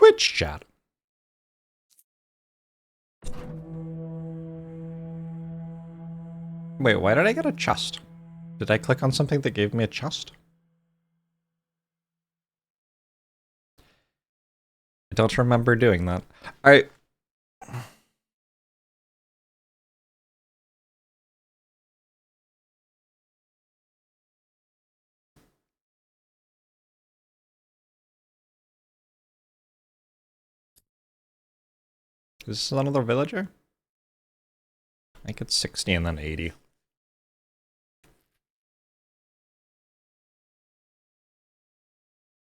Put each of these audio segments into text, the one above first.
Twitch chat. Wait, why did I get a chest? Did I click on something that gave me a chest? I don't remember doing that. Alright. Is this another villager? I think it's 60 and then 80.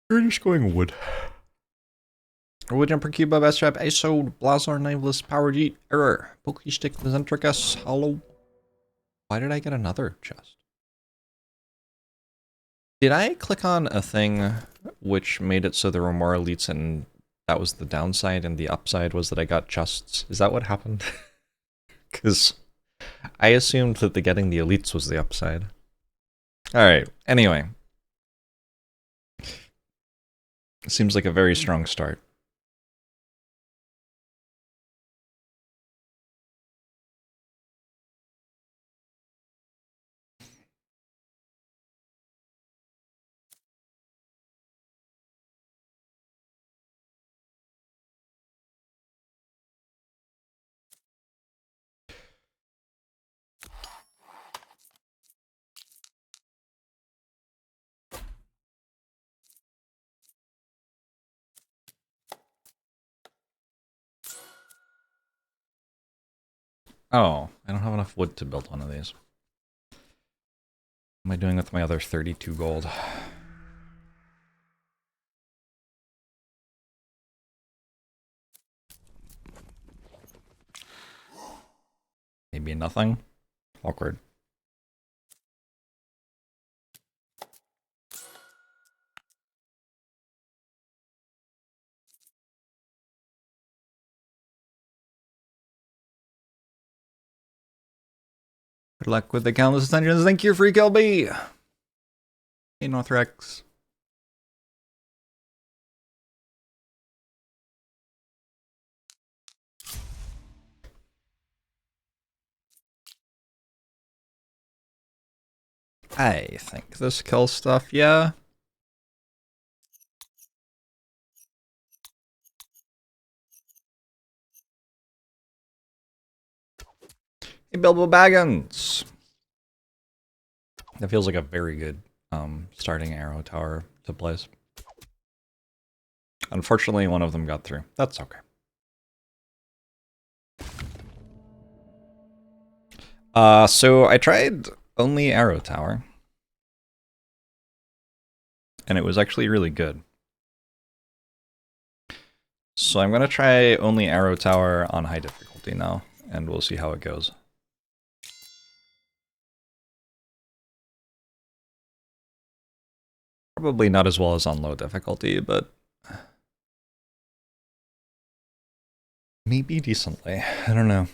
We're just going wood. Wood jumper cube of S-trap, ISO, Blazar, Nameless, Power G, error, Pokey Stick, Mesentricus, Hollow. Why did I get another chest? Did I click on a thing which made it so there were more elites and that was the downside and the upside was that I got chests? Is that what happened? Because I assumed that getting the elites was the upside. Alright, anyway. Seems like a very strong start. Oh, I don't have enough wood to build one of these. What am I doing with my other 32 gold? Maybe nothing? Awkward. Good luck with the countless ascensions. Thank you, Freak LB. Hey, Northrex. I think this kills stuff, yeah. Hey, Bilbo Baggins. That feels like a very good starting arrow tower to place. Unfortunately, one of them got through. That's okay. So I tried only arrow tower. And it was actually really good. So I'm gonna try only arrow tower on high difficulty now, and we'll see how it goes. Probably not as well as on low difficulty, but maybe decently. I don't know.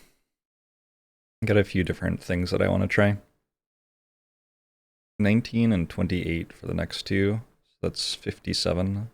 Got a few different things that I want to try. 19 and 28 for the next two. So that's 57.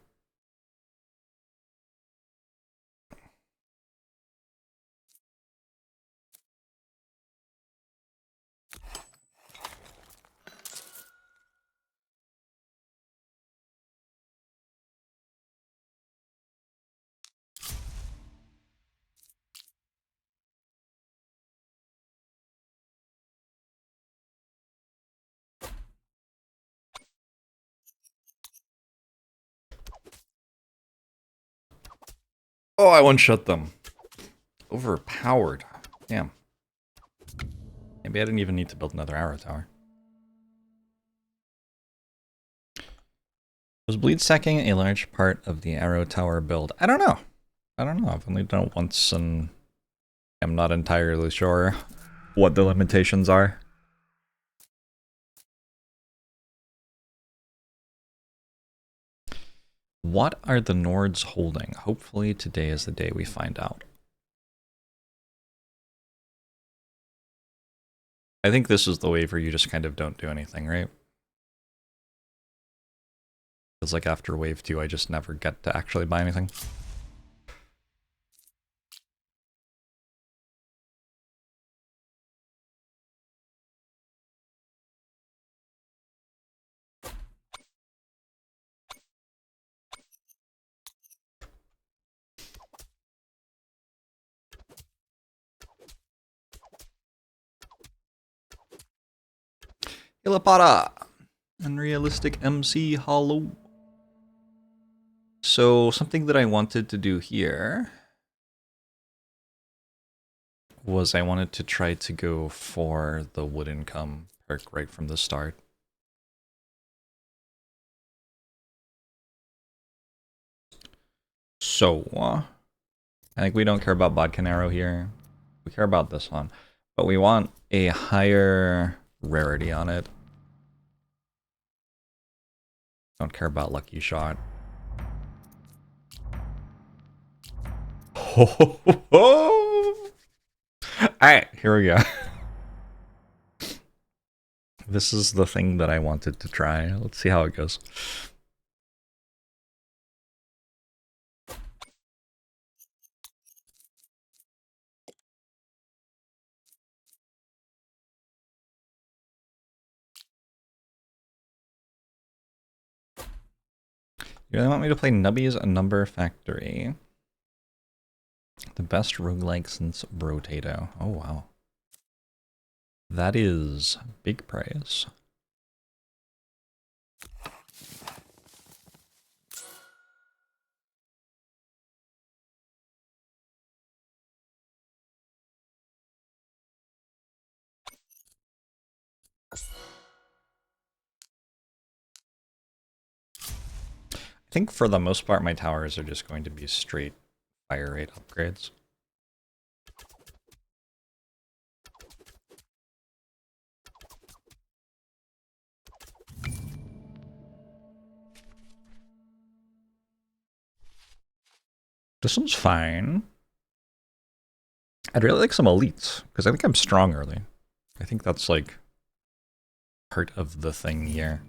Oh, I one-shot them. Overpowered. Damn. Maybe I didn't even need to build another arrow tower. Was bleed sacking a large part of the arrow tower build? I don't know. I don't know. I've only done it once and I'm not entirely sure what the limitations are. What are the Nords holding? Hopefully today is the day we find out. I think this is the wave where you just kind of don't do anything, right? It's like after wave 2 I just never get to actually buy anything. Ilapara! Unrealistic MC Hollow. So, something that I wanted to do here was I wanted to try to go for the wood income perk right from the start. So, I think we don't care about Bodkin Arrow here. We care about this one. But we want a higher rarity on it. Don't care about Lucky Shot. Alright, here we go. This is the thing that I wanted to try. Let's see how it goes. You really want me to play Nubby's Number Factory? The best roguelike since Brotato. Oh, wow. That is big praise. I think for the most part, my towers are just going to be straight fire rate upgrades. This one's fine. I'd really like some elites, because I think I'm strong early. I think that's like part of the thing here.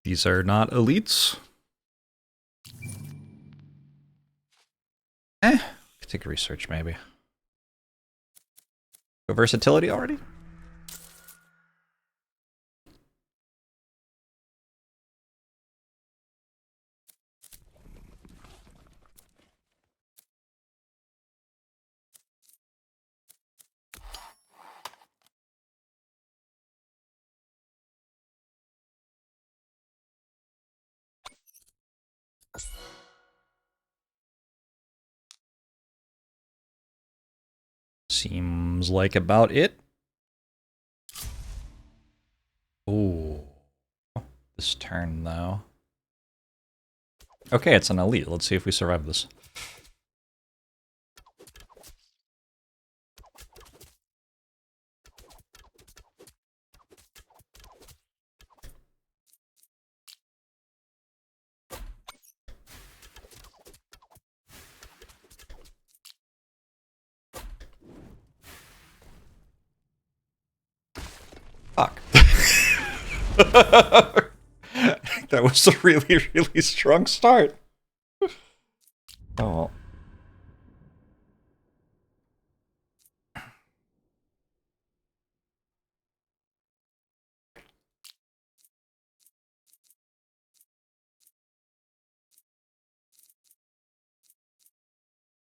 These are not elites. Could take a research maybe. Go versatility already? Seems like about it. Ooh. This turn, though. Okay, it's an elite. Let's see if we survive this. Fuck. That was a really, really strong start. Oh.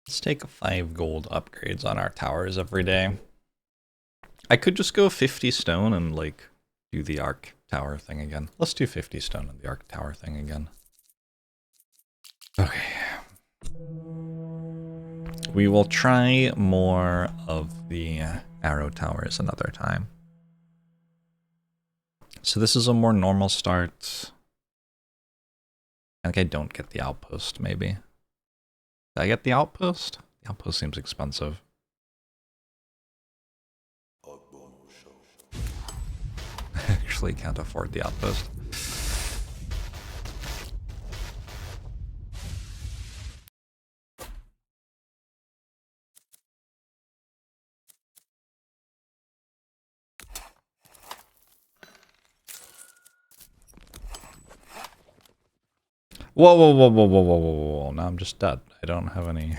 Let's take 5 gold upgrades on our towers every day. I could just go 50 stone and, like, do the arc tower thing again. Let's do 50 stone and the arc tower thing again. Okay. We will try more of the arrow towers another time. So this is a more normal start. I think I don't get the outpost, maybe. Did I get the outpost? The outpost seems expensive. I actually can't afford the outpost. Whoa, whoa, whoa, whoa, whoa, whoa, whoa, whoa. Now I'm just dead. I don't have any...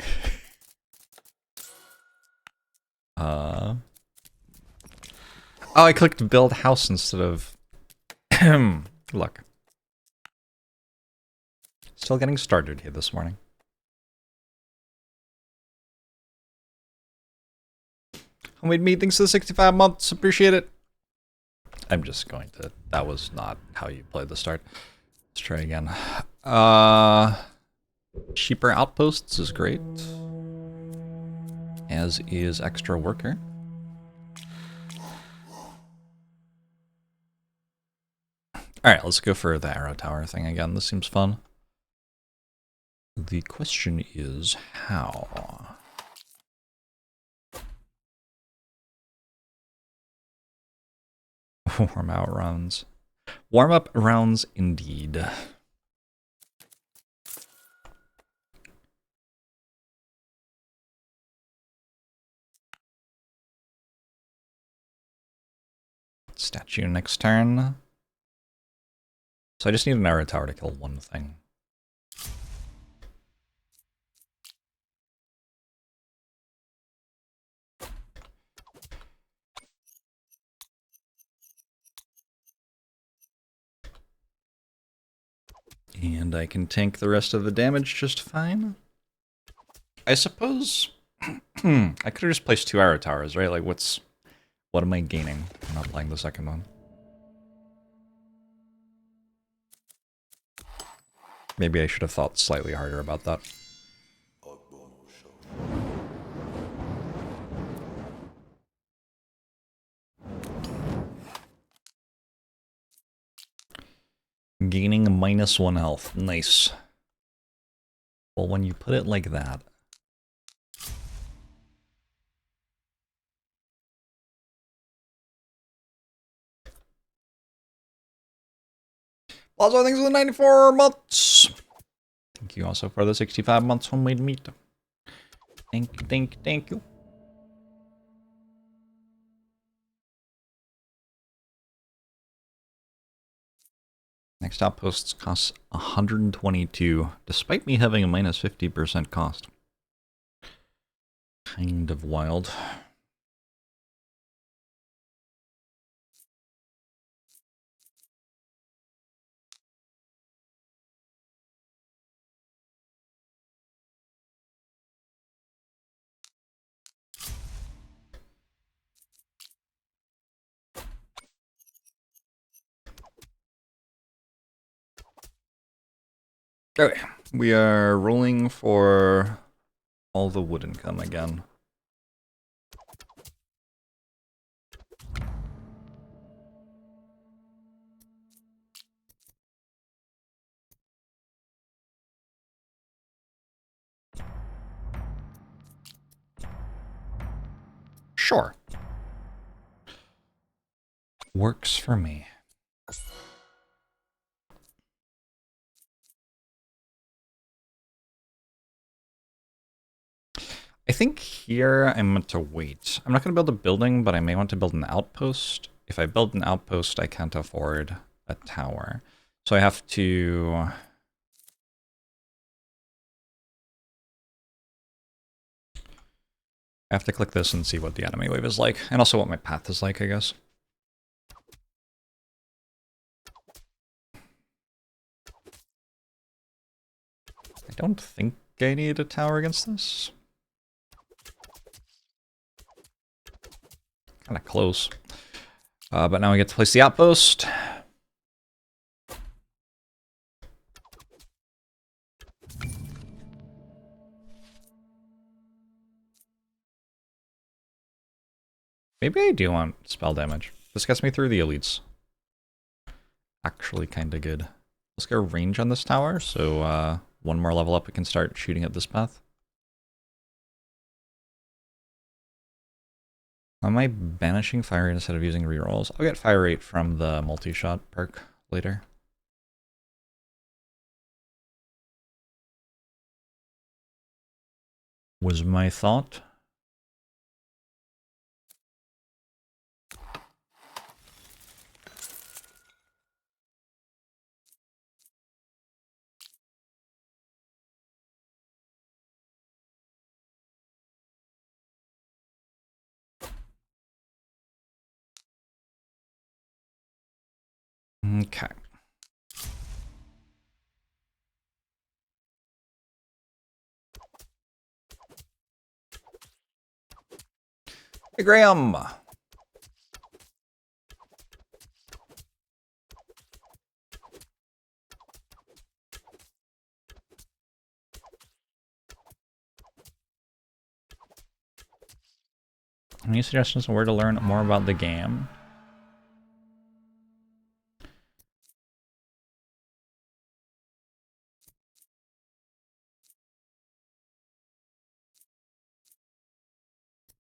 Oh, I clicked build house instead of... Look. Still getting started here this morning. Homemade meat, thanks for the 65 months. Appreciate it. I'm just going to... That was not how you played the start. Let's try again. Cheaper outposts is great. As is extra worker. Alright, let's go for the arrow tower thing again. This seems fun. The question is how? Warm out rounds. Warm up rounds indeed. Statue next turn. So I just need an arrow tower to kill one thing. And I can tank the rest of the damage just fine. I suppose I could have just placed 2 arrow towers, right? Like what am I gaining? I'm not playing the second one. Maybe I should have thought slightly harder about that. Gaining -1 health. Nice. Well, when you put it like that. Also, thanks for the 94 months. Thank you also for the 65 months homemade meat. Thank you, thank you, thank you. Next outposts costs 122, despite me having a -50% cost. Kind of wild. Okay, we are rolling for all the wood income again. Sure. Works for me. I think here I meant to wait. I'm not going to build a building, but I may want to build an outpost. If I build an outpost, I can't afford a tower. So I have to... I have to click this and see what the enemy wave is like, and also what my path is like, I guess. I don't think I need a tower against this. Kind of close. But now we get to place the outpost. Maybe I do want spell damage. This gets me through the elites. Actually kind of good. Let's go range on this tower, so one more level up we can start shooting at this path. Am I banishing fire rate instead of using rerolls? I'll get fire rate from the multi-shot perk later. Was my thought. Okay. Hey, Graham! Any suggestions on where to learn more about the game?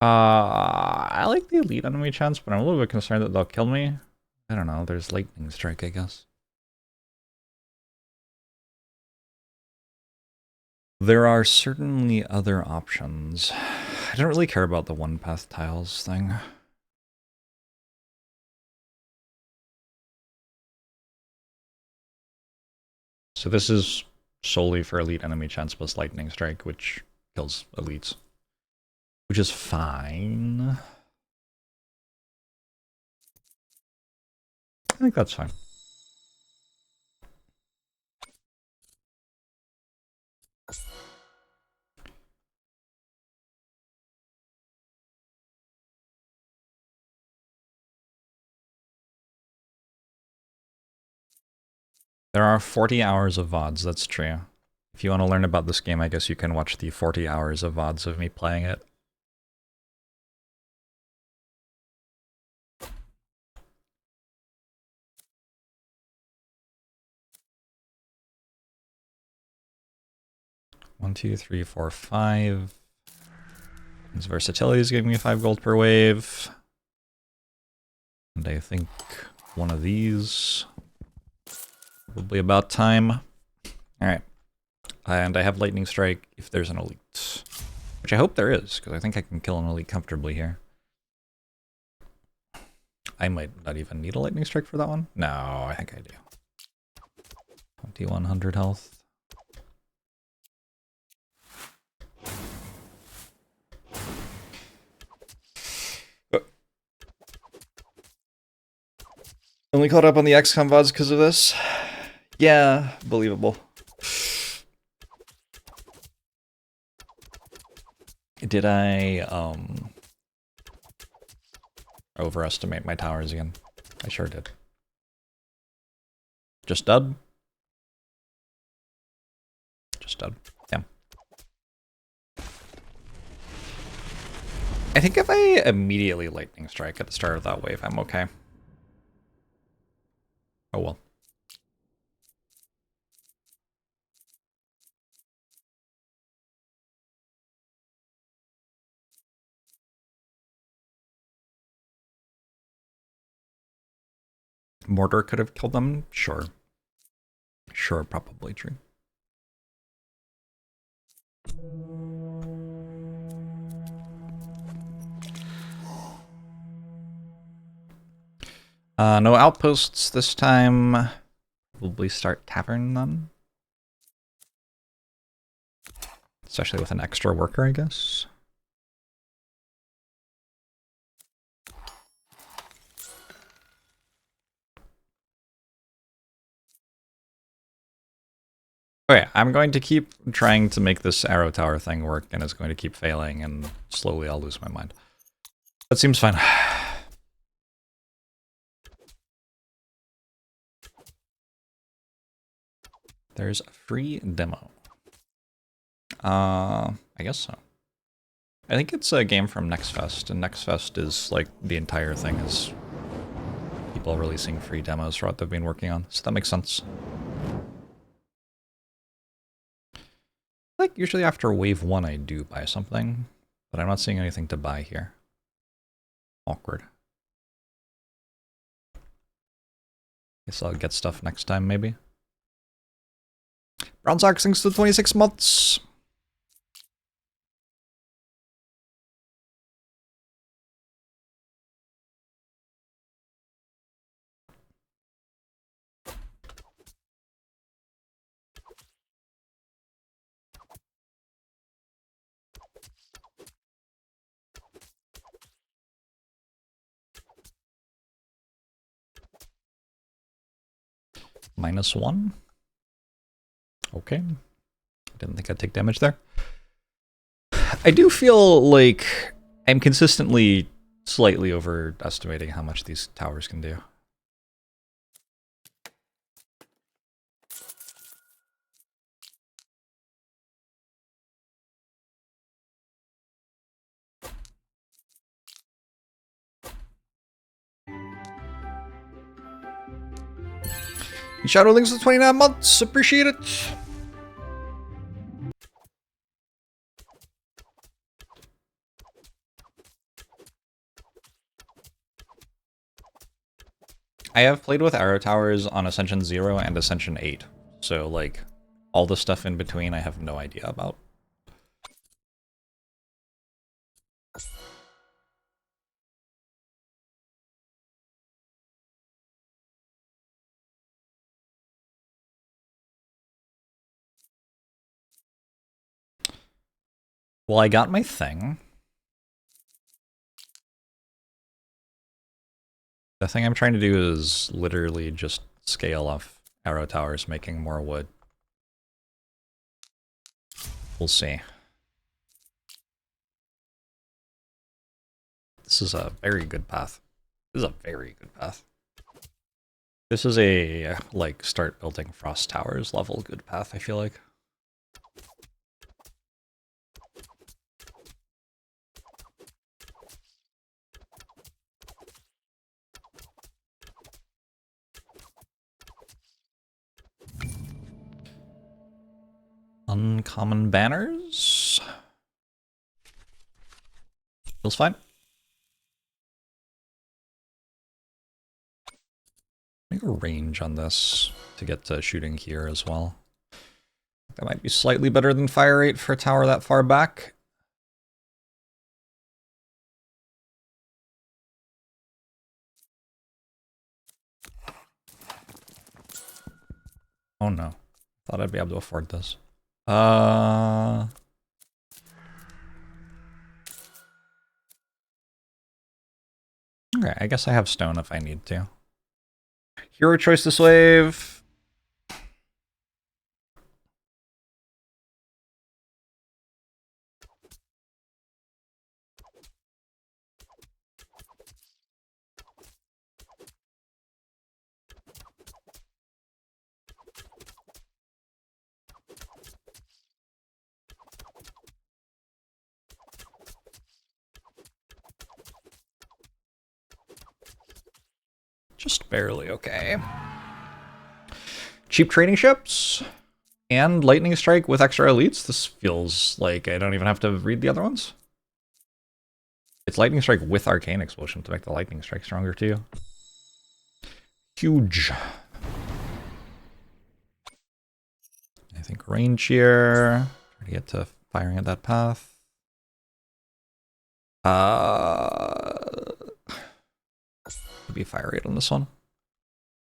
I like the elite enemy chance, but I'm a little bit concerned that they'll kill me. I don't know, there's lightning strike, I guess. There are certainly other options. I don't really care about the one path tiles thing. So this is solely for elite enemy chance plus lightning strike, which kills elites. Which is fine. I think that's fine. There are 40 hours of VODs, that's true. If you want to learn about this game, I guess you can watch the 40 hours of VODs of me playing it. One, two, three, four, five. His versatility is giving me 5 gold per wave. And I think one of these. Probably about time. Alright. And I have lightning strike if there's an elite. Which I hope there is, because I think I can kill an elite comfortably here. I might not even need a lightning strike for that one. No, I think I do. 2100 health. Only caught up on the XCOM VODs because of this? Yeah, believable. Did I, overestimate my towers again? I sure did. Just dud? Just dud. Damn. I think if I immediately lightning strike at the start of that wave, I'm okay. Oh well. Mortar could have killed them? Sure. Sure, probably true. No outposts this time. Probably start tavern then. Especially with an extra worker, I guess. Okay, I'm going to keep trying to make this arrow tower thing work, and it's going to keep failing, and slowly I'll lose my mind. That seems fine. There's a free demo. I guess so. I think it's a game from Next Fest, and Next Fest is like the entire thing is people releasing free demos for what they've been working on, so that makes sense. Like usually after wave 1 I do buy something, but I'm not seeing anything to buy here. Awkward. Guess I'll get stuff next time maybe. Brown Sox thanks to 26 months. -1. Okay. Didn't think I'd take damage there. I do feel like I'm consistently slightly overestimating how much these towers can do. Shadow Links with 29 months. Appreciate it. I have played with arrow towers on Ascension 0 and Ascension 8. So, like, all the stuff in between I have no idea about. Well, I got my thing. The thing I'm trying to do is literally just scale off arrow towers, making more wood. We'll see. This is a very good path. This is a very good path. This is a, like, start building frost towers level good path, I feel like. Uncommon banners. Feels fine. Make a range on this to get to shooting here as well. That might be slightly better than fire rate for a tower that far back. Oh no. Thought I'd be able to afford this. Okay, I guess I have stone if I need to. Hero choice this wave. Just barely okay. Cheap trading ships and lightning strike with extra elites. This feels like I don't even have to read the other ones. It's lightning strike with arcane explosion to make the lightning strike stronger too. Huge. I think range here. Try to get to firing at that path. Be fire rate on this one.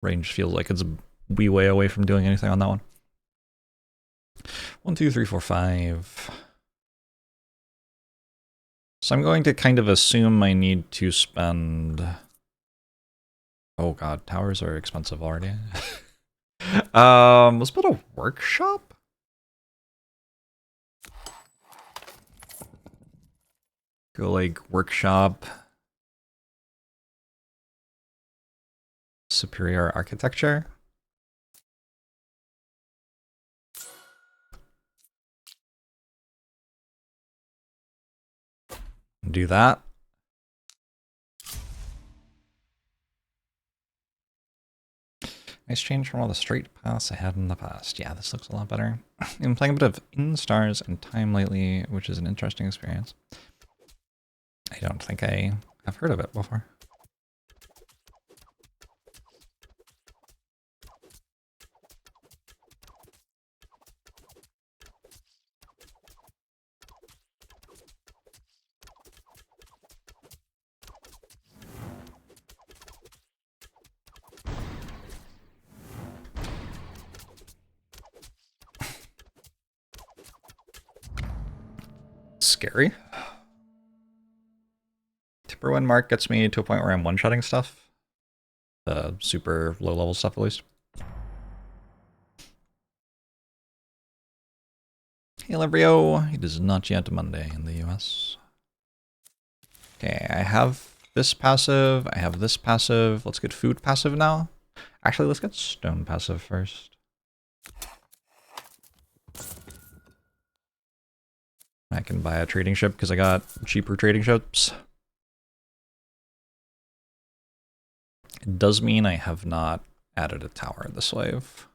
Range feels like it's a wee way away from doing anything on that one. 1, 2, 3, 4, 5. So I'm going to kind of assume I need to spend... Oh god, towers are expensive already. Let's build a workshop? Go like workshop. Superior architecture. Do that. Nice change from all the straight paths I had in the past. Yeah, this looks a lot better. I've been playing a bit of In Stars and Time lately, which is an interesting experience. I don't think I have heard of it before. Scary. Timberwind Mark gets me to a point where I'm one-shotting stuff. The super low-level stuff, at least. Hey, Librio. It is not yet Monday in the US. Okay, I have this passive, I have this passive. Let's get food passive now. Actually, let's get stone passive first. I can buy a trading ship because I got cheaper trading ships. It does mean I have not added a tower in this wave.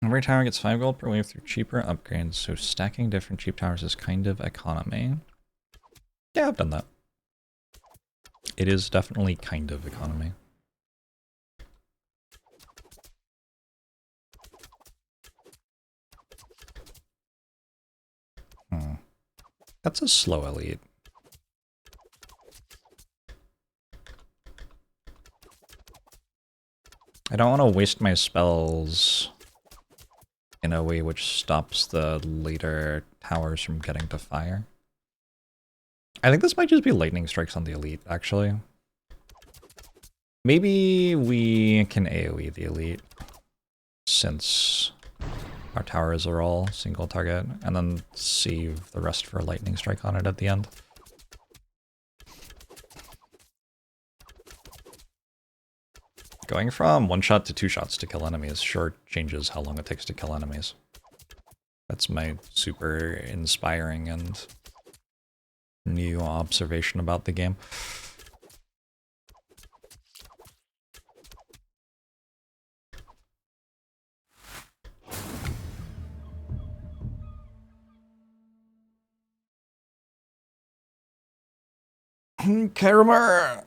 Every tower gets 5 gold per wave through cheaper upgrades, so stacking different cheap towers is kind of economy. Yeah, I've done that. It is definitely kind of economy. That's a slow elite. I don't want to waste my spells in a way which stops the later towers from getting to fire. I think this might just be lightning strikes on the elite, actually. Maybe we can AoE the elite, since our towers are all single target, and then save the rest for a lightning strike on it at the end. Going from 1 shot to 2 shots to kill enemies sure changes how long it takes to kill enemies. That's my super inspiring and new observation about the game. Karamar!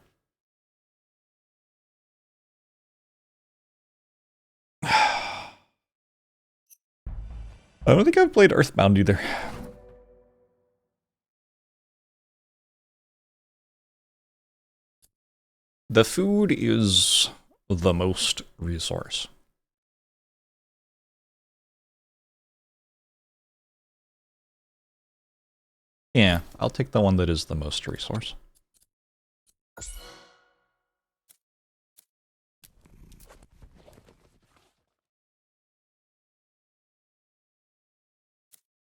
I don't think I've played Earthbound either. The food is the most resource. Yeah, I'll take the one that is the most resource.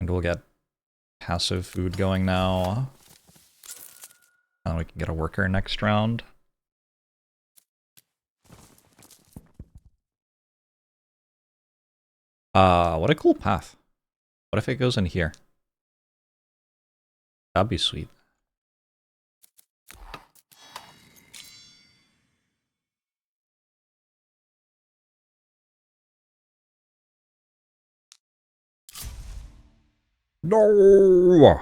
And we'll get passive food going now. And we can get a worker next round. What a cool path. What if it goes in here? That'd be sweet. No!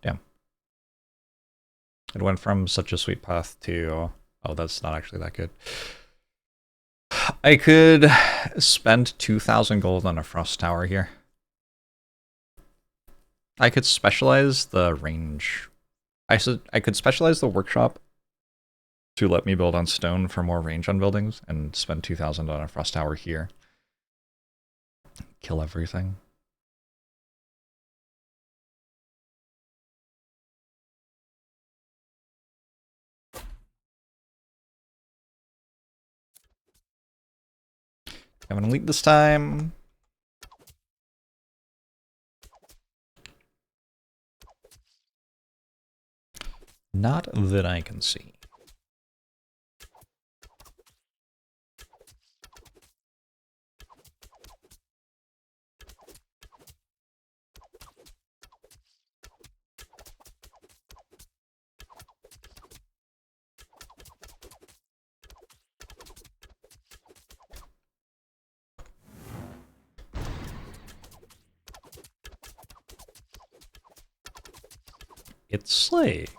Damn. It went from such a sweet path to... Oh, that's not actually that good. I could spend 2,000 gold on a frost tower here. I could specialize the range. I could specialize the workshop to let me build on stone for more range on buildings and spend 2,000 on a frost tower here. Kill everything. I have an elite this time. Not that I can see. It's like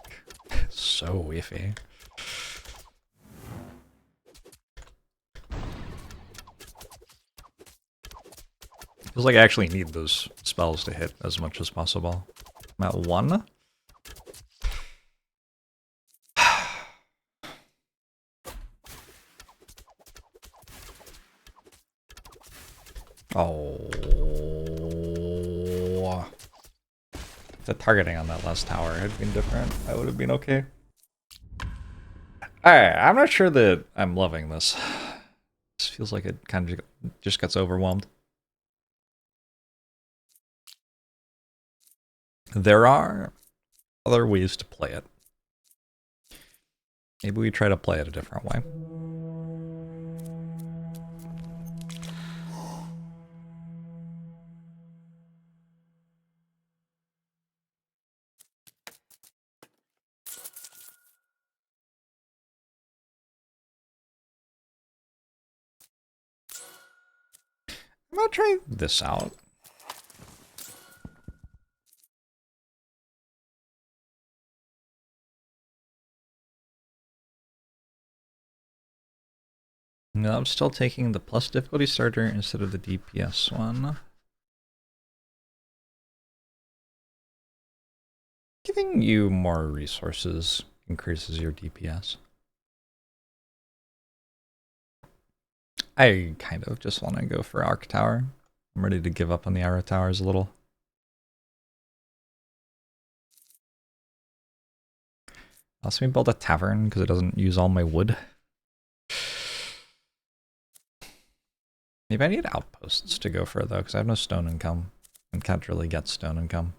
so iffy. Feels like I actually need those spells to hit as much as possible. I'm at 1. Oh. The targeting on that last tower had been different. I would have been okay. Alright, I'm not sure that I'm loving this. This feels like it kind of just gets overwhelmed. There are other ways to play it. Maybe we try to play it a different way. I'm gonna try this out. No, I'm still taking the plus difficulty starter instead of the DPS one. Giving you more resources increases your DPS. I kind of just want to go for Arc Tower. I'm ready to give up on the Arrow Towers a little. Also, me build a tavern because it doesn't use all my wood. Maybe I need outposts to go for though, because I have no stone income and can't really get stone income.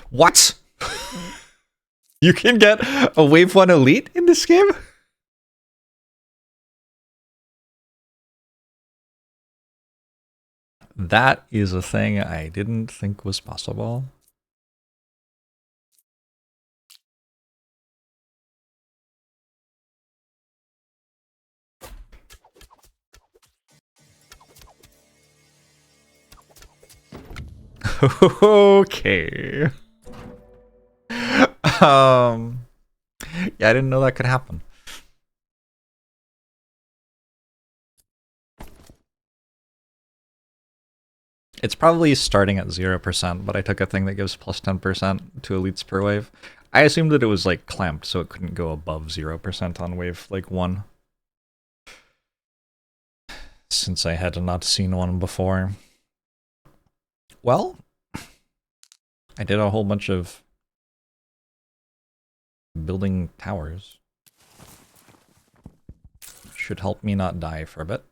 What? You can get a Wave 1 Elite in this game? That is a thing I didn't think was possible. Okay. Yeah, I didn't know that could happen. It's probably starting at 0%, but I took a thing that gives plus 10% to elites per wave. I assumed that it was like clamped, so it couldn't go above 0% on wave like 1. Since I had not seen one before. Well, I did a whole bunch of building towers. Should help me not die for a bit.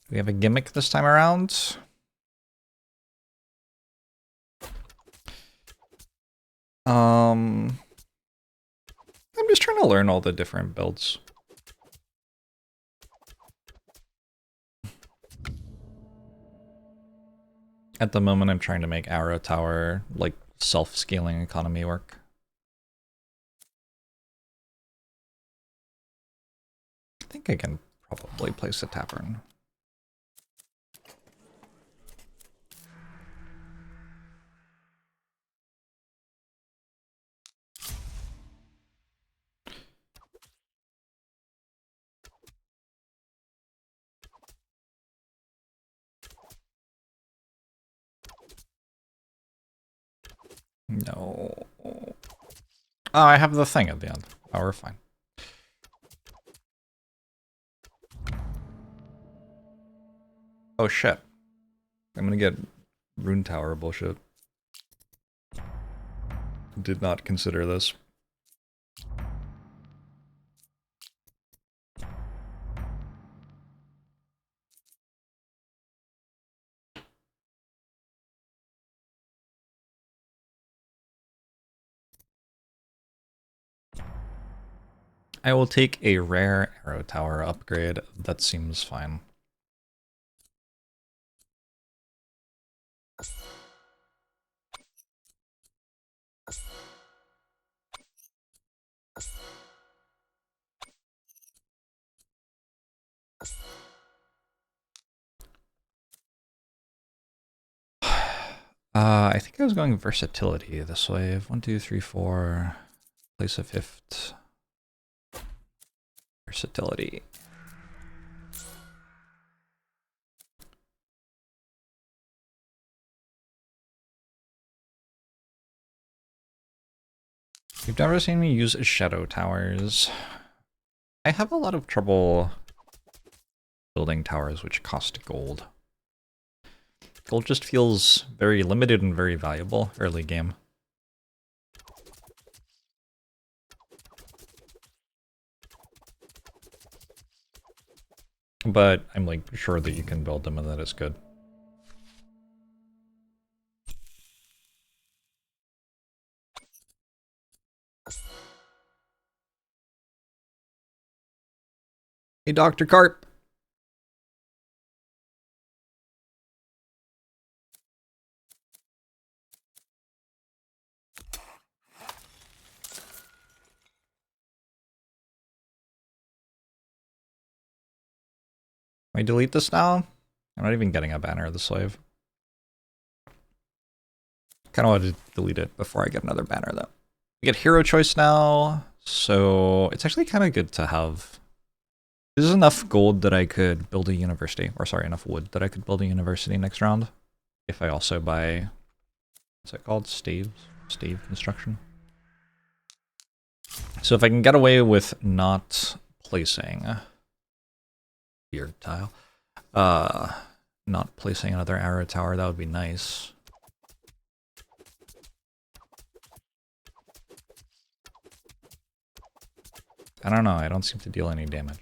We have a gimmick this time around. I'm just trying to learn all the different builds. At the moment, I'm trying to make Arrow Tower, like, self-scaling economy work. I think I can probably place a tavern. No. Oh, I have the thing at the end. Oh, we're fine. Oh shit. I'm gonna get Rune Tower bullshit. Did not consider this. I will take a rare Arrow Tower upgrade. That seems fine. I think I was going versatility this wave. 1, 2, 3, 4. Place a fifth. Versatility. You've never seen me use shadow towers. I have a lot of trouble building towers which cost gold. Gold just feels very limited and very valuable early game. But I'm like sure that you can build them and that it's good. Hey, Dr. Carp. Can I delete this now? I'm not even getting a banner of the slave. Kind of want to delete it before I get another banner though. We get hero choice now, so it's actually kind of good to have. This is enough gold that I could build a university, or sorry, enough wood that I could build a university next round. If I also buy, what's it called? Stave construction. So if I can get away with not placing beard tile, not placing another arrow tower, that would be nice. I don't know, I don't seem to deal any damage.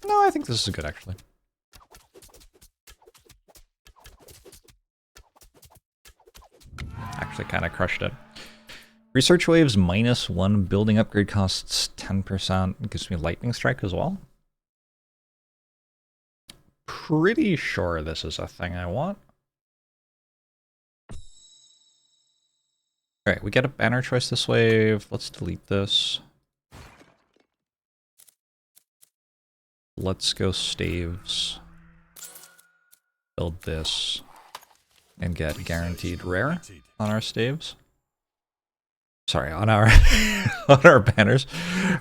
No, I think this is good actually. Actually kind of crushed it. Research waves -1, building upgrade costs 10%. It gives me lightning strike as well. Pretty sure this is a thing I want. Alright, we get a banner choice this wave. Let's delete this. Let's go staves. Build this. And get guaranteed rare on our staves. Sorry, on our on our banners. And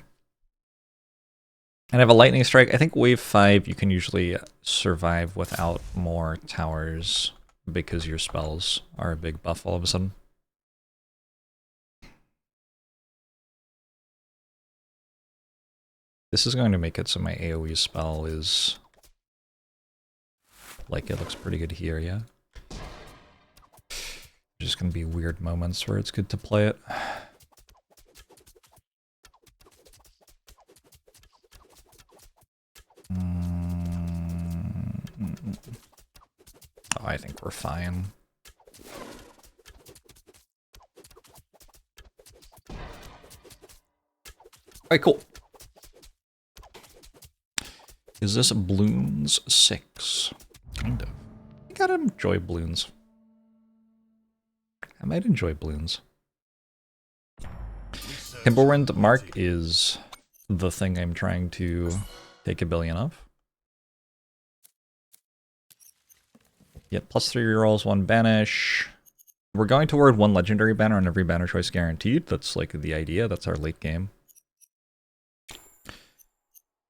I have a lightning strike. I think wave 5 you can usually survive without more towers because your spells are a big buff all of a sudden. This is going to make it so my AoE spell is like it looks pretty good here, yeah. There's just gonna be weird moments where it's good to play it. Oh, I think we're fine. Alright, cool. Is this Bloons 6? Kind of. I gotta enjoy Bloons. I might enjoy Bloons. Timberwind Mark is the thing I'm trying to take a billion of. Yet +3 rerolls, 1 banish. We're going toward 1 legendary banner on every banner choice guaranteed. That's like the idea. That's our late game.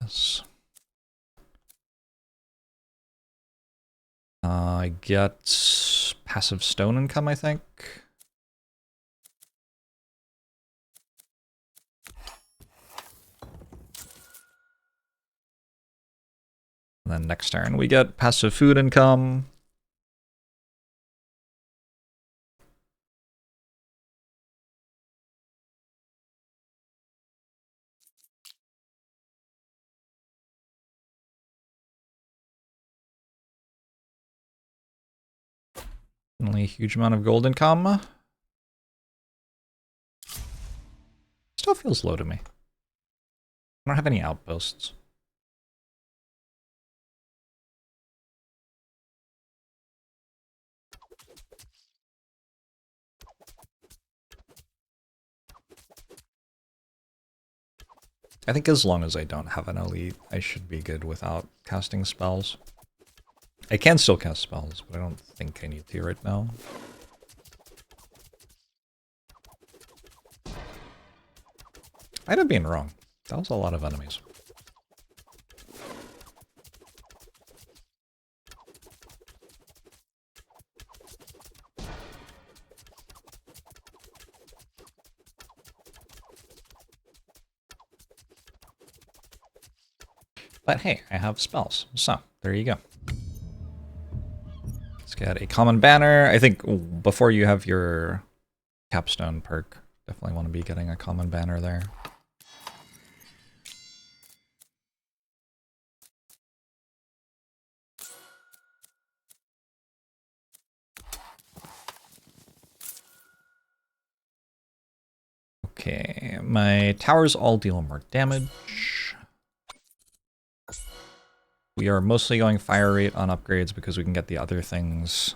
Yes. I get passive stone income, I think. And then next turn we get passive food income. Only a huge amount of gold income. Still feels low to me. I don't have any outposts. I think as long as I don't have an elite, I should be good without casting spells. I can still cast spells, but I don't think I need to right now. I'd have been wrong. That was a lot of enemies. But hey, I have spells, so there you go. Let's get a common banner. I think before you have your capstone perk, definitely want to be getting a common banner there. Okay, my towers all deal more damage. We are mostly going fire rate on upgrades because we can get the other things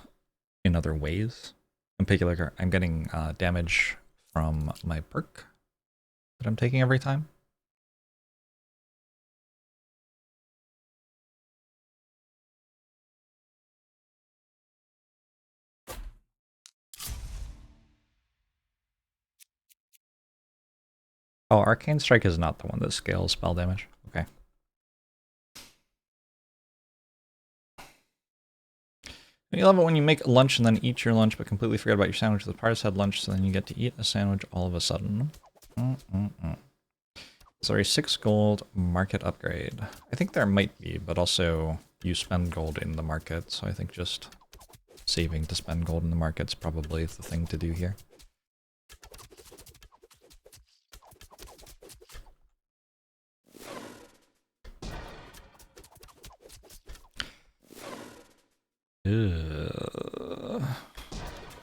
in other ways. In particular, I'm getting damage from my perk that I'm taking every time. Oh, Arcane Strike is not the one that scales spell damage. Okay. You love it when you make lunch and then eat your lunch but completely forget about your sandwich. The parties had lunch, so then you get to eat a sandwich all of a sudden. Is there a 6 gold market upgrade? I think there might be, but also you spend gold in the market, so I think just saving to spend gold in the market's probably the thing to do here.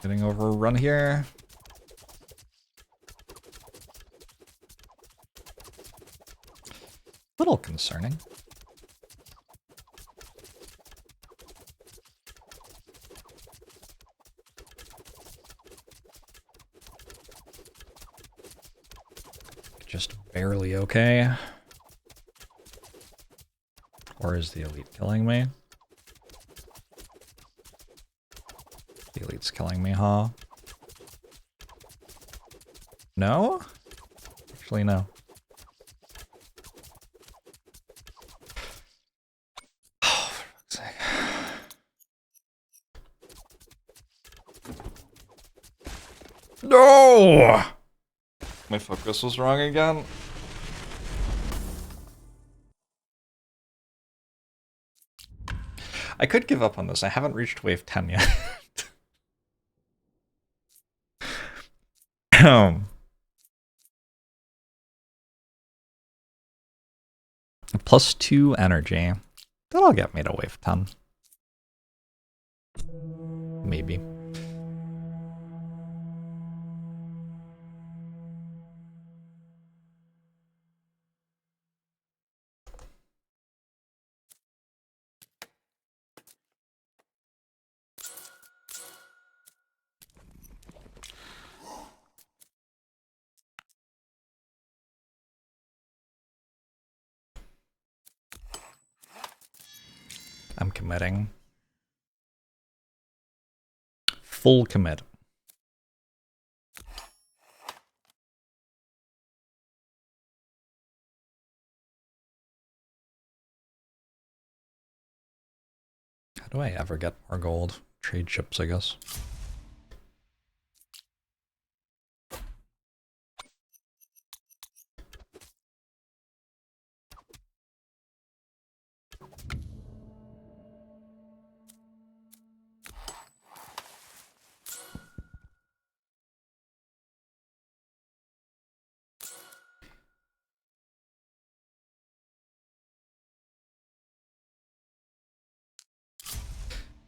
Getting overrun here. Little concerning. Just barely okay. Or is the elite killing me? The elite's killing me, huh? No? Actually, no. Oh, for fuck's sake. No! My focus was wrong again. I could give up on this. I haven't reached wave 10 yet. +2 energy. That'll get me to wave 10. Maybe. I'm committing. Full commit. How do I ever get more gold? Trade chips, I guess.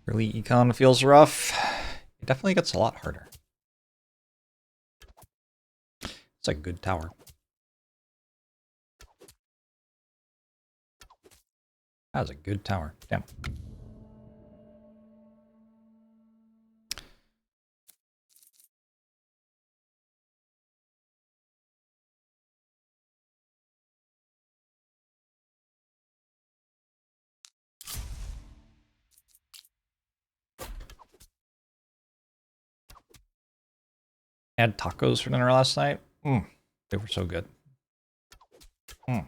Early econ feels rough. It definitely gets a lot harder. It's a good tower. That was a good tower. Damn. I had tacos for dinner last night. They were so good. Care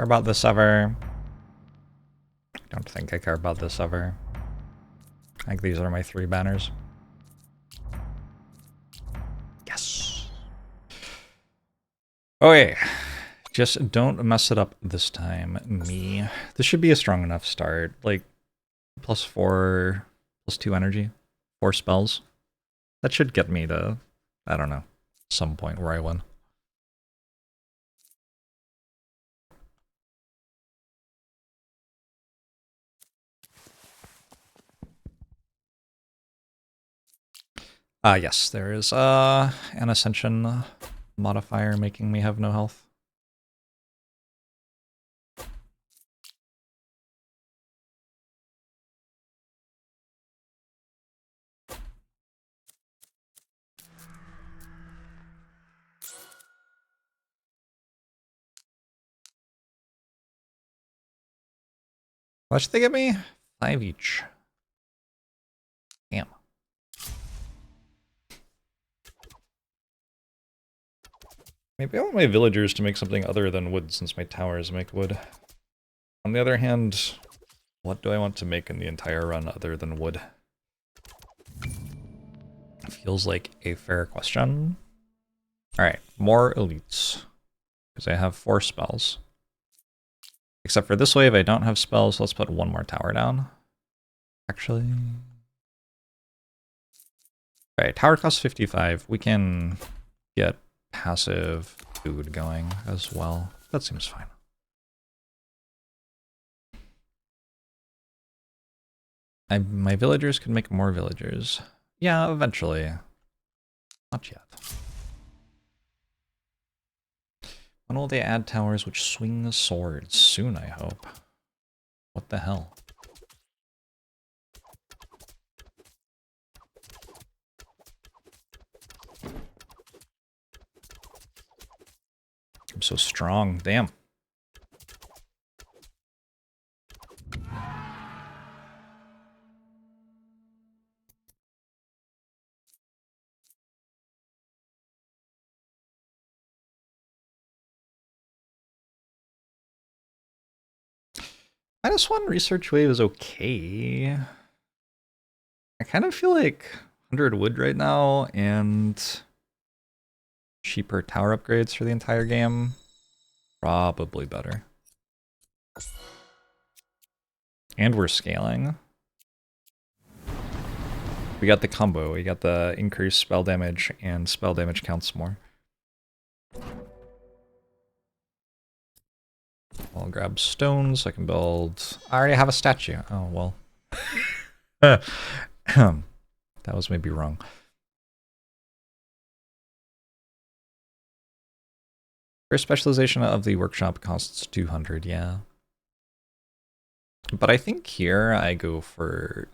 about this ever? Don't think I care about this ever. I think these are my 3 banners. Yes! Okay, just don't mess it up this time, me. This should be a strong enough start. Like, +4, +2 energy, 4 spells. That should get me to, I don't know, some point where I win. Yes, there is an Ascension modifier making me have no health. What should they give me? 5 each. Damn. Maybe I want my villagers to make something other than wood since my towers make wood. On the other hand, what do I want to make in the entire run other than wood? Feels like a fair question. Alright, more elites. Because I have 4 spells. Except for this wave, I don't have spells, so let's put 1 more tower down. Actually... Alright, tower costs 55. We can get passive food going as well. That seems fine. My villagers can make more villagers. Yeah, eventually. Not yet. When will they add towers which swing swords? Soon, I hope. What the hell? I'm so strong. Damn. -1 research wave is okay. I kind of feel like 100 wood right now and cheaper tower upgrades for the entire game. Probably better. And we're scaling. We got the combo. We got the increased spell damage and spell damage counts more. I'll grab stones. I can build... I already have a statue. Oh, well. That was maybe wrong. First specialization of the workshop costs 200, yeah. But I think here I go for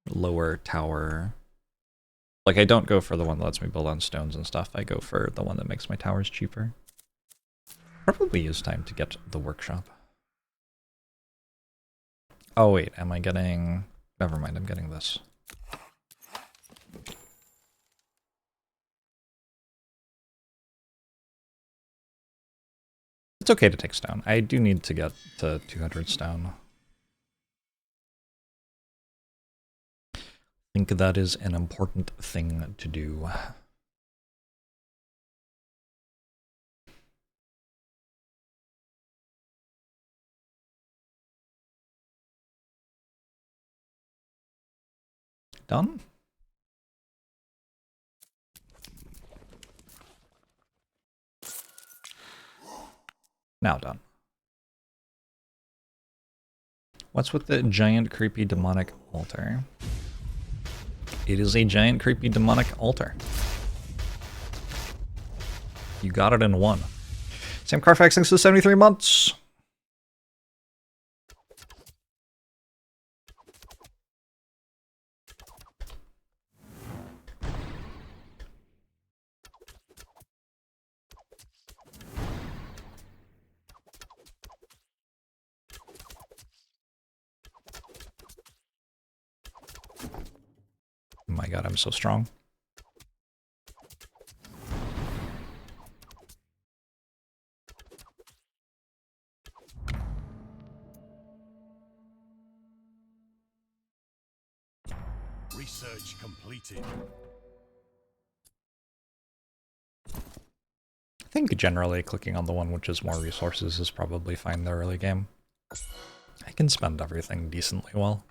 lower tower. Like, I don't go for the one that lets me build on stones and stuff. I go for the one that makes my towers cheaper. Probably is time to get the workshop. Oh wait, am I getting... Never mind, I'm getting this. It's okay to take stone. I do need to get to 200 stone. I think that is an important thing to do. Done? Now done. What's with the giant creepy demonic altar? It is a giant creepy demonic altar. You got it in one. Sam Carfax, thanks for 73 months. Oh my god, I'm so strong. Research completed. think generally clicking on the one which is more resources is probably fine in the early game. I can spend everything decently well.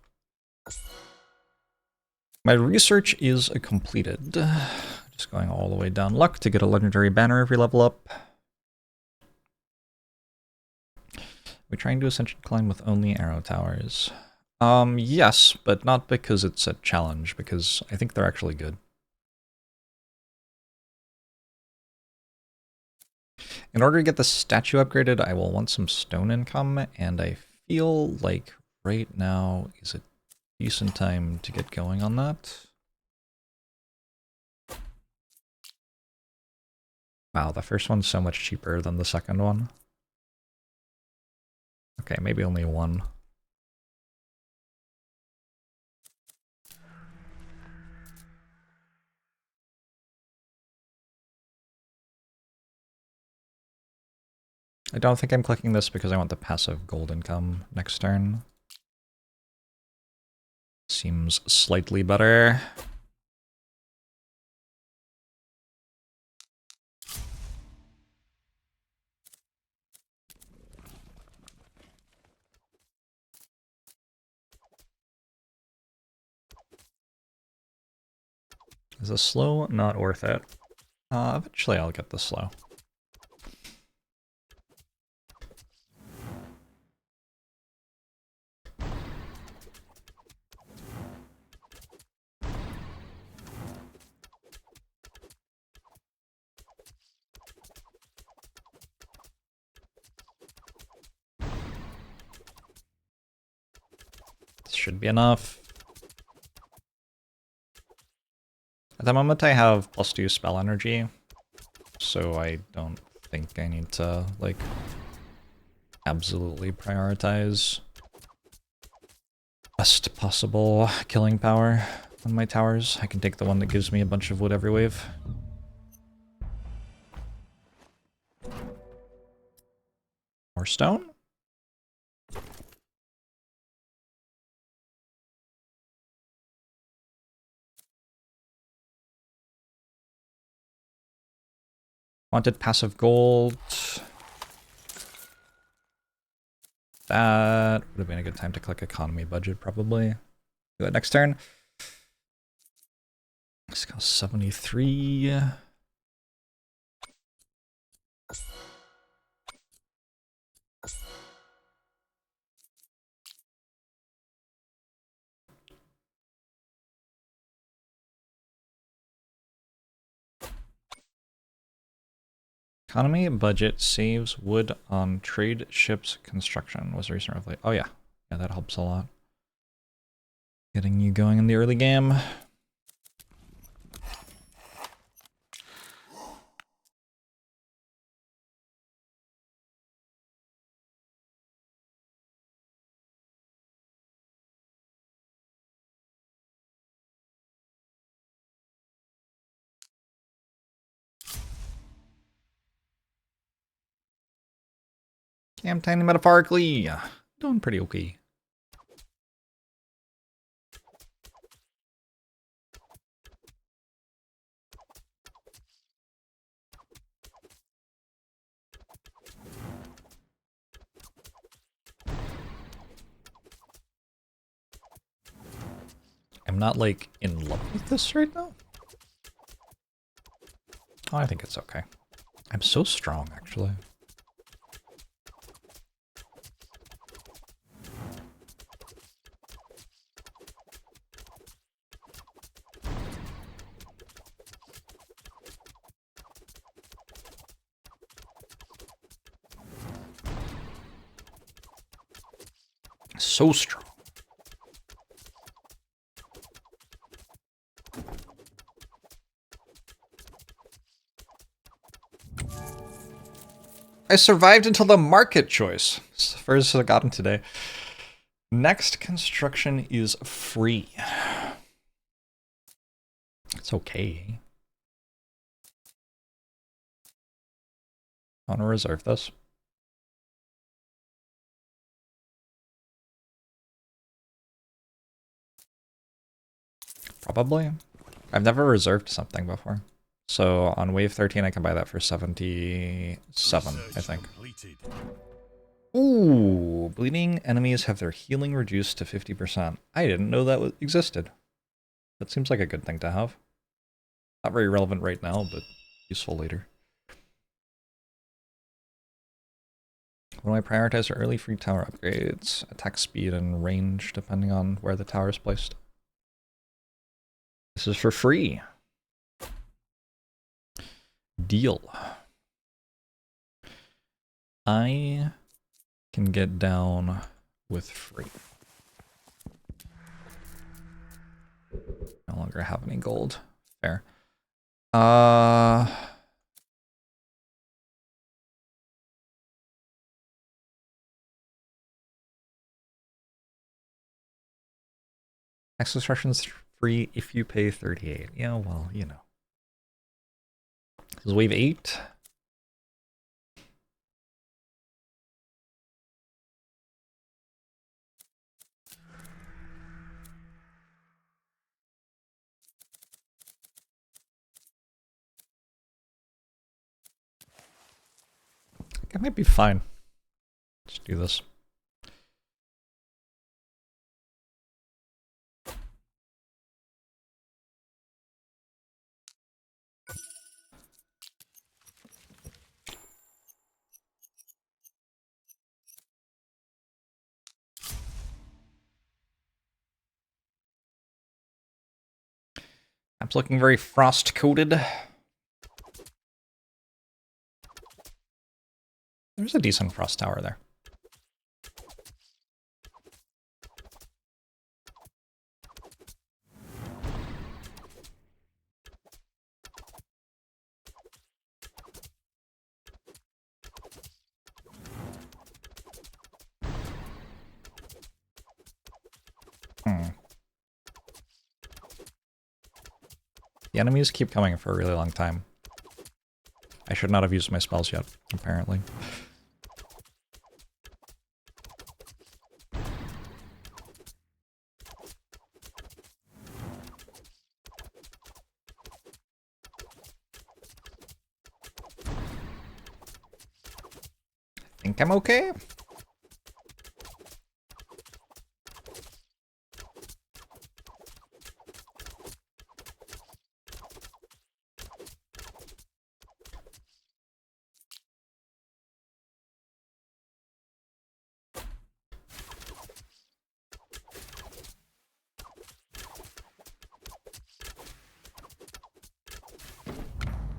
My research is completed. Just going all the way down luck to get a legendary banner every level up. We're trying to Ascension climb with only arrow towers. Yes, but not because it's a challenge, because I think they're actually good. In order to get the statue upgraded, I will want some stone income, and I feel like right now is a decent time to get going on that. Wow, the first one's so much cheaper than the second one. Okay, maybe only one. I don't think I'm clicking this because I want the passive gold income next turn. Seems slightly better. Is the slow not worth it? Eventually I'll get the slow. This should be enough. At the moment I have +2 spell energy, so I don't think I need to, like, absolutely prioritize best possible killing power on my towers. I can take the one that gives me a bunch of wood every wave. More stone? Wanted passive gold. That would have been a good time to click economy budget, probably. Do that next turn. This costs 73. Economy budget saves wood on trade ships construction was recently. Oh yeah. Yeah, that helps a lot. Getting you going in the early game. Okay, I'm tiny metaphorically. Doing pretty okay. I'm not, like, in love with this right now. Oh, I think it's okay. I'm so strong, actually. So strong. I survived until the market choice. It's the first I've gotten today. Next construction is free. It's okay. I want to reserve this. Probably. I've never reserved something before, So on wave 13, I can buy that for 77, I think. Completed. Ooh, bleeding enemies have their healing reduced to 50%. I didn't know that existed. That seems like a good thing to have. Not very relevant right now, but useful later. When do I prioritize early free tower upgrades? Attack speed and range, depending on where the tower is placed. This is for free. Deal. I can get down with free. No longer have any gold. Fair. Access instructions free if you pay 38. Yeah, well, you know. This is wave 8. I think I might be fine. Let's do this. Map's looking very frost-coated. There's a decent frost tower there. The enemies keep coming for a really long time. I should not have used my spells yet, apparently. I think I'm okay.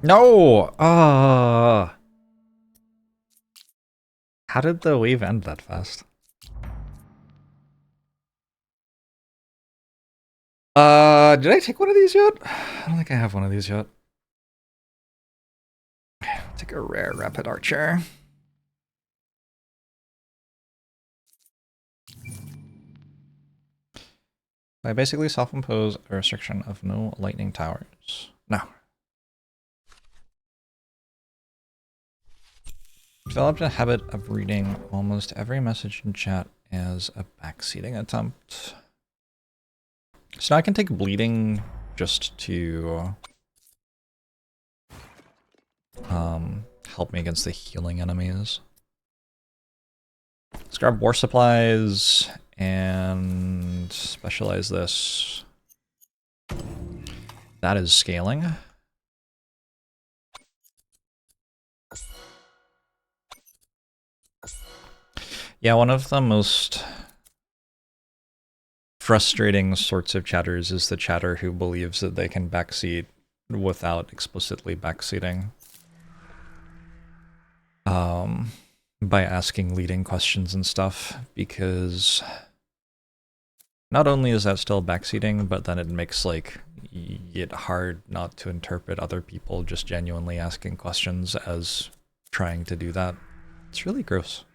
No! How did the wave end that fast? Did I take one of these yet? I don't think I have one of these yet. Take a rare rapid archer. I basically self-impose a restriction of no lightning towers. No. Developed a habit of reading almost every message in chat as a backseating attempt. So now I can take bleeding just to help me against the healing enemies. Let's grab war supplies and specialize this. That is scaling. Yeah, one of the most frustrating sorts of chatters is the chatter who believes that they can backseat without explicitly backseating. By asking leading questions and stuff, because not only is that still backseating, but then it makes like it hard not to interpret other people just genuinely asking questions as trying to do that. It's really gross.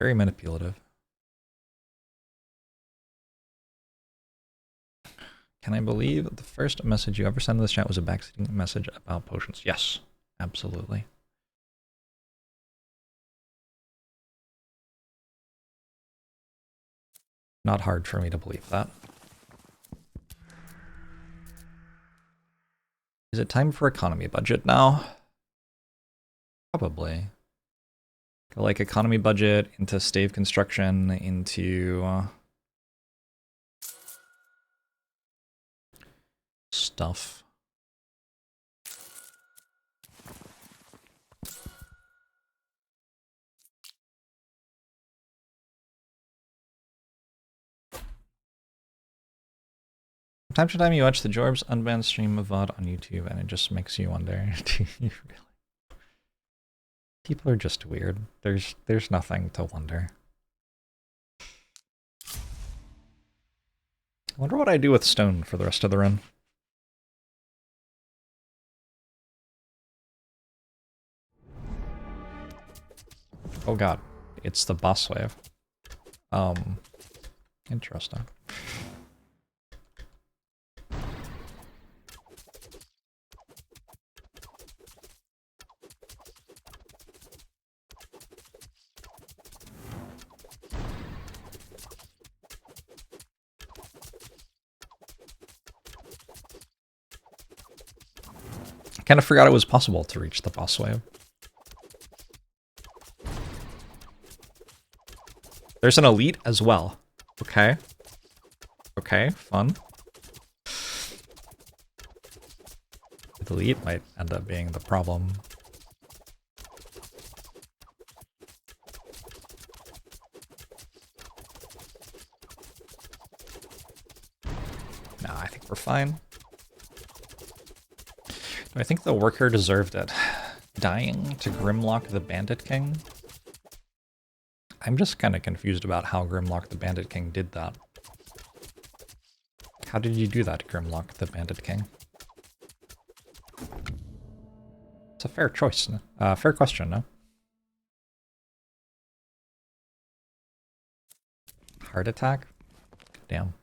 Very manipulative. Can I believe the first message you ever sent in this chat was a backseating message about potions? Yes, absolutely. Not hard for me to believe that. Is it time for economy budget now? Probably. Go like economy budget into stave construction into stuff. From time to time you watch the JORBS unbanned stream of VOD on YouTube and it just makes you wonder, do you really? People are just weird. There's nothing to wonder. I wonder what I do with stone for the rest of the run. Oh god, it's the boss wave. Interesting. Kind of forgot it was possible to reach the boss wave. There's an elite as well. Okay. Okay, fun. The elite might end up being the problem. Nah, I think we're fine. I think the worker deserved it. Dying to Grimlock the Bandit King? I'm just kind of confused about how Grimlock the Bandit King did that. How did you do that, Grimlock the Bandit King? It's a fair choice, no? Fair question, no? Heart attack? Damn.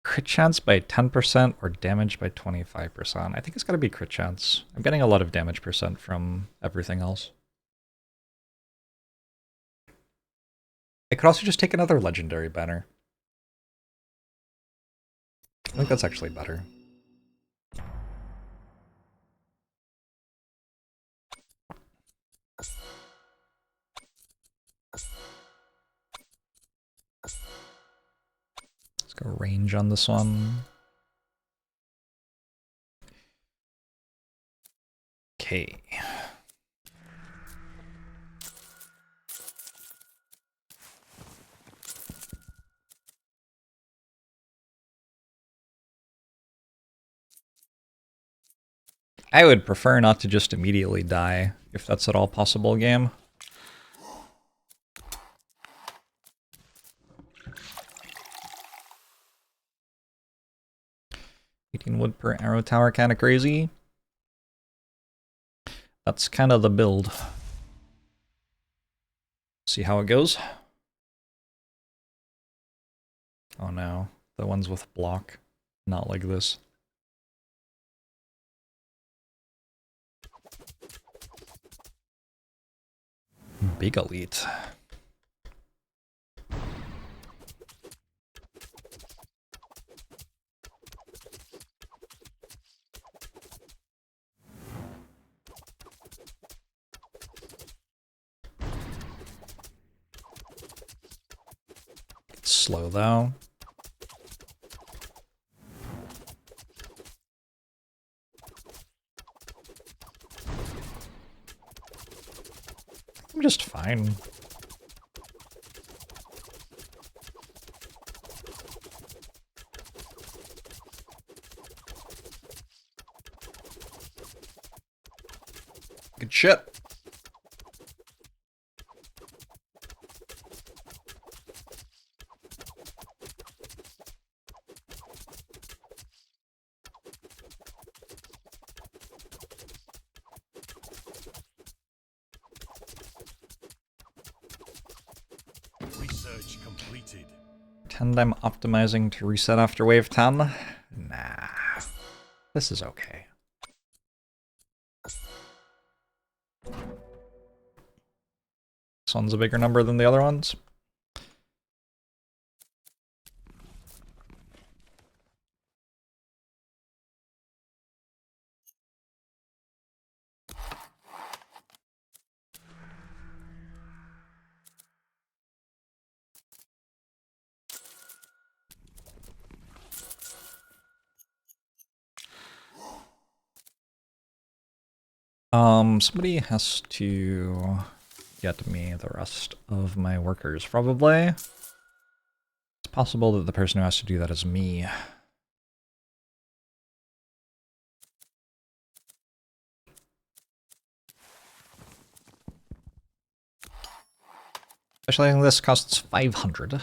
Crit chance by 10% or damage by 25%. I think it's gotta be crit chance. I'm getting a lot of damage percent from everything else. I could also just take another legendary banner. I think that's actually better. Let's go range on this one. Okay. I would prefer not to just immediately die, if that's at all possible, game. Wood per arrow tower, kind of crazy. That's kind of the build. See how it goes. Oh no, the ones with block, not like this. Big elite. It's slow though. I'm just fine. Good shit. Research complete. Completed. Pretend I'm optimizing to reset after wave 10? Nah. This is okay. This one's a bigger number than the other ones. Somebody has to get me the rest of my workers, probably. It's possible that the person who has to do that is me. Especially I think this costs 500.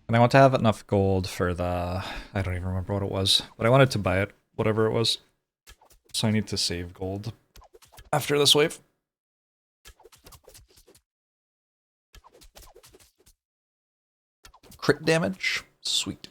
And I want to have enough gold for the... I don't even remember what it was, but I wanted to buy it, whatever it was. So I need to save gold after this wave. Crit damage? Sweet.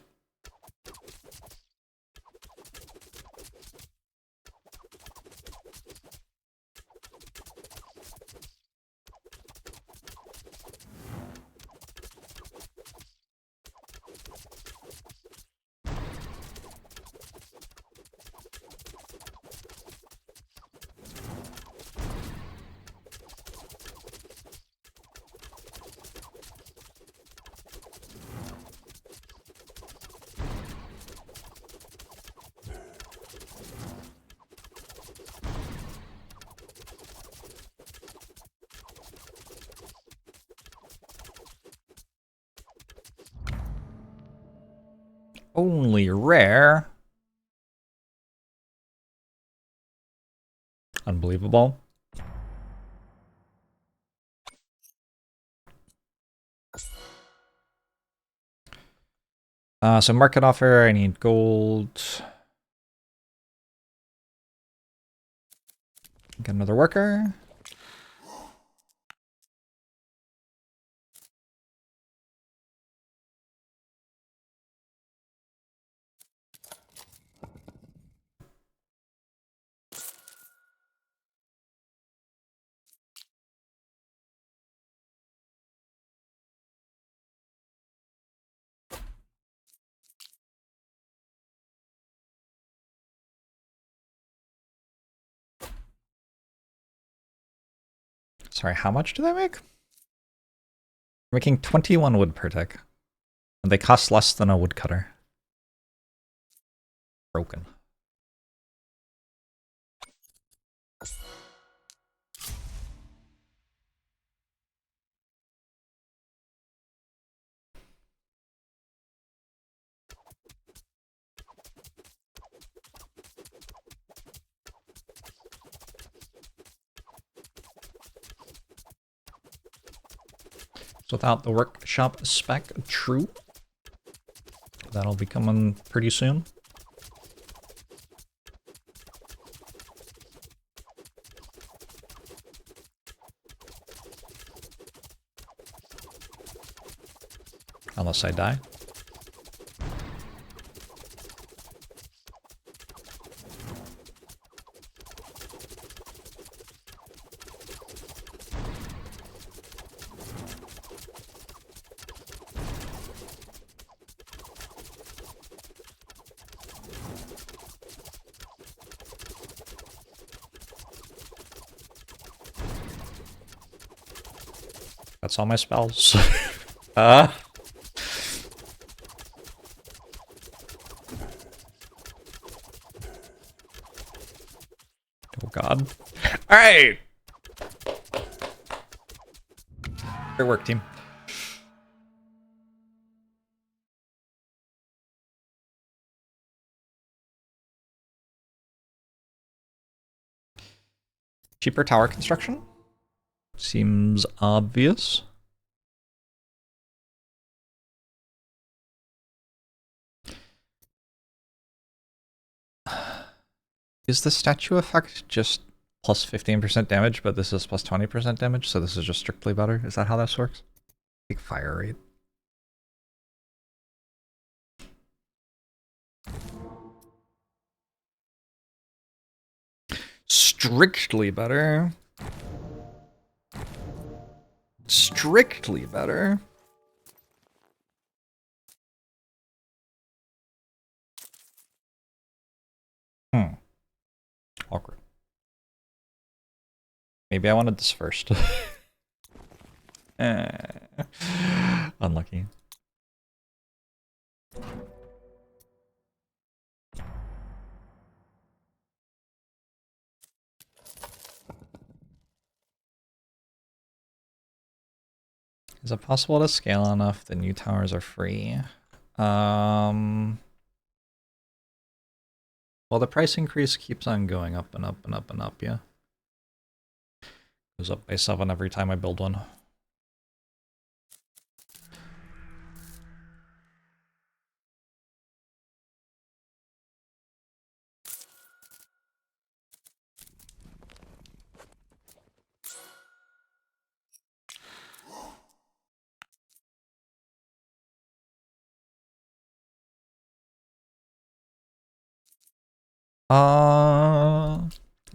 Only rare. Unbelievable. So market offer, I need gold. Get another worker. Sorry, how much do they make? They're making 21 wood per tick. And they cost less than a woodcutter. Broken. So without the workshop spec, true. That'll be coming pretty soon. Unless I die. That's all my spells. Oh god. Alright! Great work, team. Cheaper tower construction? Seems obvious. Is the statue effect just plus 15% damage, but this is plus 20% damage, so this is just strictly better? Is that how this works? Big fire rate. Strictly better. Strictly better. Awkward. Maybe I wanted this first. Unlucky. Is it possible to scale enough that new towers are free? Well, the price increase keeps on going up and up and up and up, yeah. Goes up by 7 every time I build one.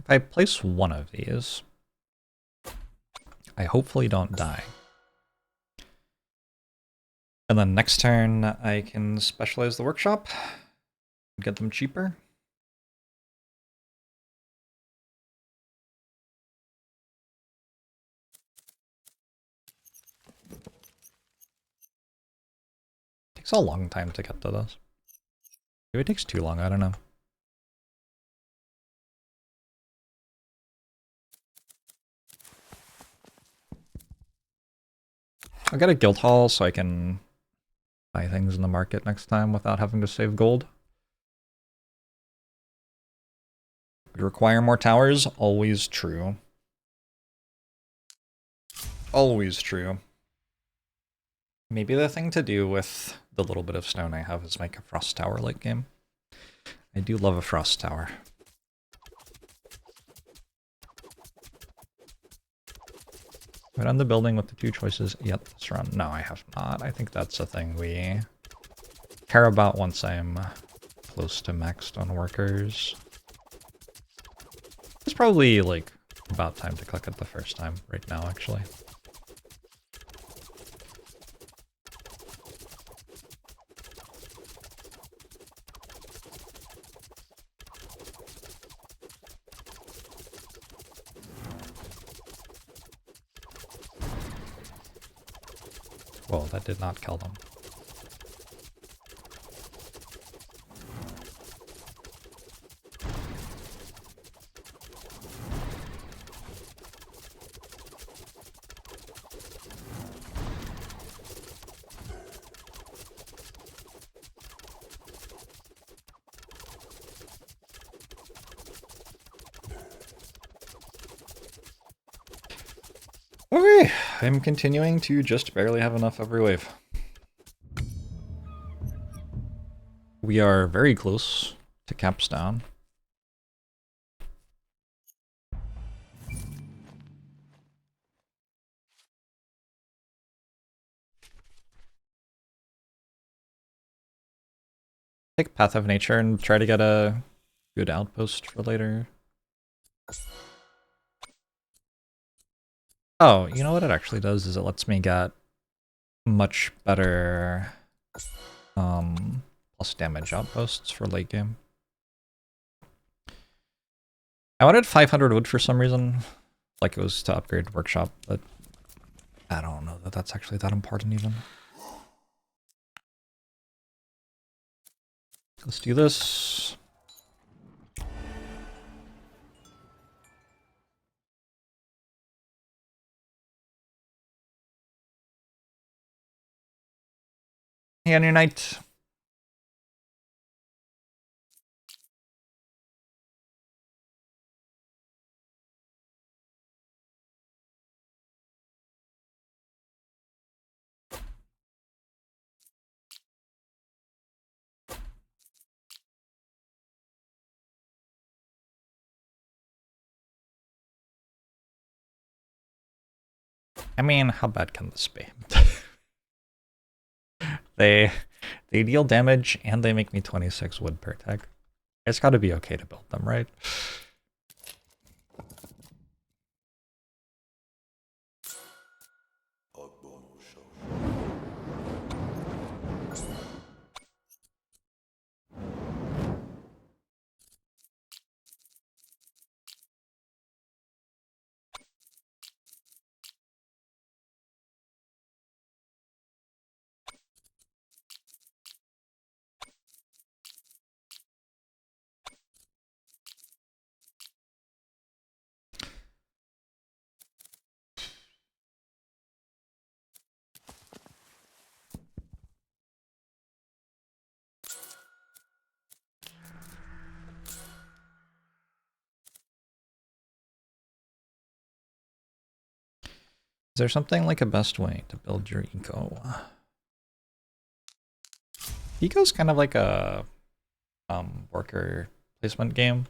If I place one of these, I hopefully don't die. And then next turn, I can specialize the workshop, get them cheaper. Takes a long time to get to this. Maybe it takes too long, I don't know. I'll get a guild hall so I can buy things in the market next time without having to save gold. Would require more towers? Always true. Always true. Maybe the thing to do with the little bit of stone I have is make a frost tower late game. I do love a frost tower. Right on the building with the 2 choices. Yep, this run. No, I have not. I think that's a thing we care about once I'm close to maxed on workers. It's probably like about time to click it the first time right now, actually. Whoa, that did not kill them. Okay, I'm continuing to just barely have enough every wave. We are very close to caps down. Take Path of Nature and try to get a good outpost for later. Oh, you know what it actually does is it lets me get much better plus damage outposts for late game. I wanted 500 wood for some reason, like it was to upgrade workshop, but I don't know that that's actually that important even. Let's do this. Hey on your night. I mean, how bad can this be? They deal damage and they make me 26 wood per tech. It's gotta be okay to build them, right? Is there something like a best way to build your eco? Eco's kind of like a worker placement game.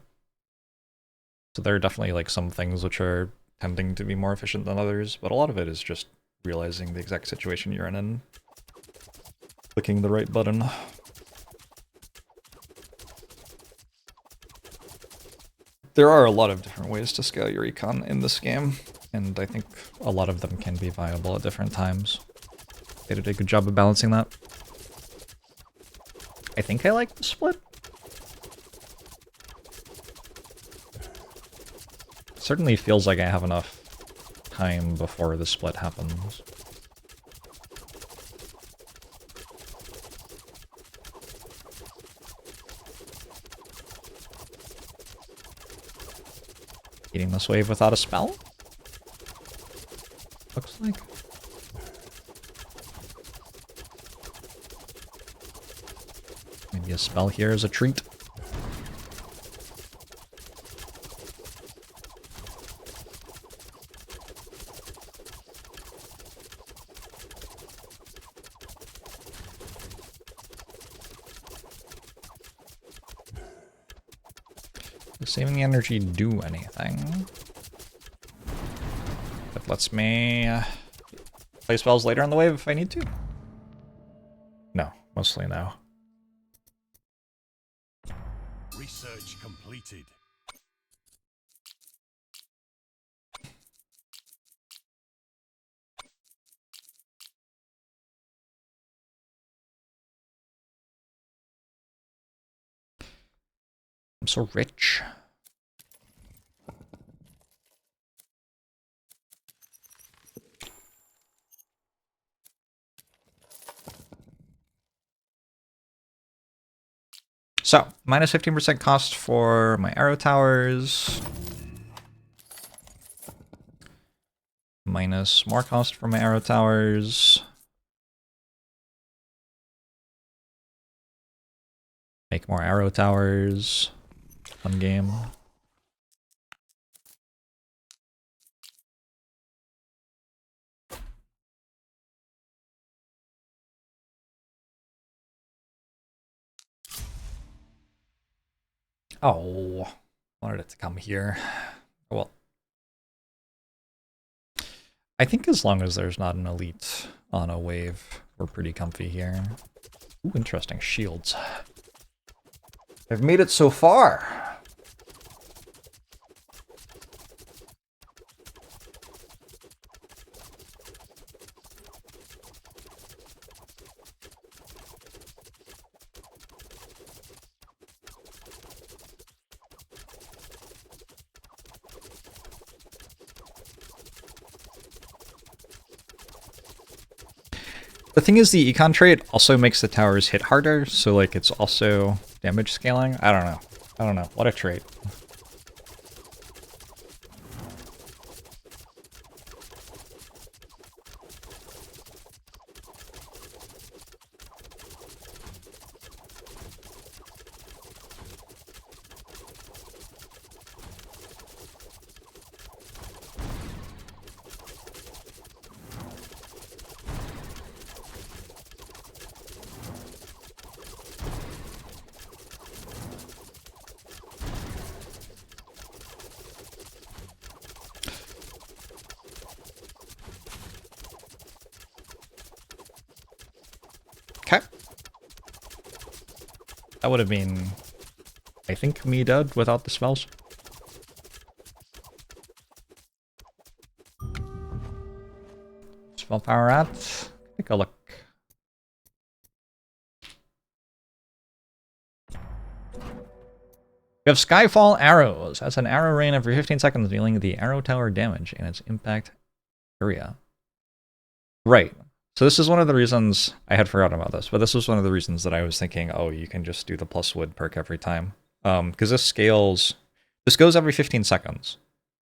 So there are definitely like some things which are tending to be more efficient than others, but a lot of it is just realizing the exact situation you're in and clicking the right button. There are a lot of different ways to scale your econ in this game, and I think a lot of them can be viable at different times. They did a good job of balancing that. I think I like the split. Certainly feels like I have enough time before the split happens. Eating this wave without a spell? Looks like. Maybe a spell here is a treat. Does saving the energy do anything? That lets me play spells later on the wave if I need to. No, mostly no. Research completed. I'm so rich. So, minus 15% cost for my arrow towers. Minus more cost for my arrow towers. Make more arrow towers. Fun game. Oh, I wanted it to come here. Well, I think as long as there's not an elite on a wave, we're pretty comfy here. Ooh, interesting. Shields. I've made it so far. The thing is, the econ trait also makes the towers hit harder, so like it's also damage scaling. I don't know. I don't know. What a trait. That would have been, I think, me dead without the spells. Spell power at. Take a look. We have Skyfall Arrows. That's an arrow rain every 15 seconds, dealing the arrow tower damage in its impact area. Right. So this is one of the reasons, I had forgotten about this, but this was one of the reasons that I was thinking, oh, you can just do the plus wood perk every time. Because this scales, this goes every 15 seconds.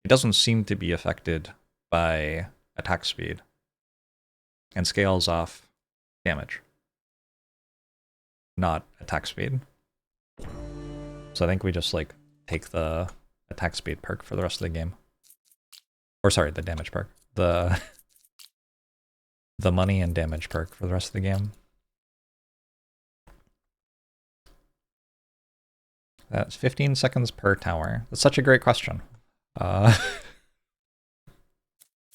It doesn't seem to be affected by attack speed. And scales off damage. Not attack speed. So I think we just, like, take the attack speed perk for the rest of the game. Or sorry, the damage perk. The money and damage perk for the rest of the game. That's 15 seconds per tower. That's such a great question.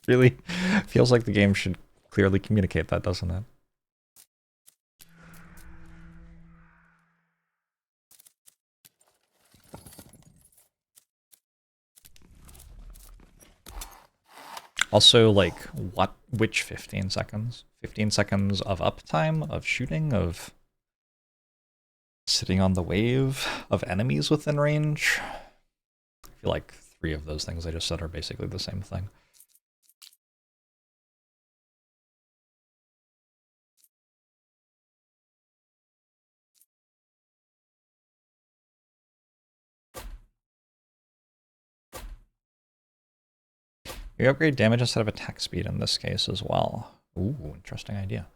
Really feels like the game should clearly communicate that, doesn't it? Also, like, which 15 seconds? 15 seconds of uptime, of shooting, of sitting on the wave, of enemies within range? I feel like 3 of those things I just said are basically the same thing. You upgrade damage instead of attack speed in this case as well. Ooh, interesting idea.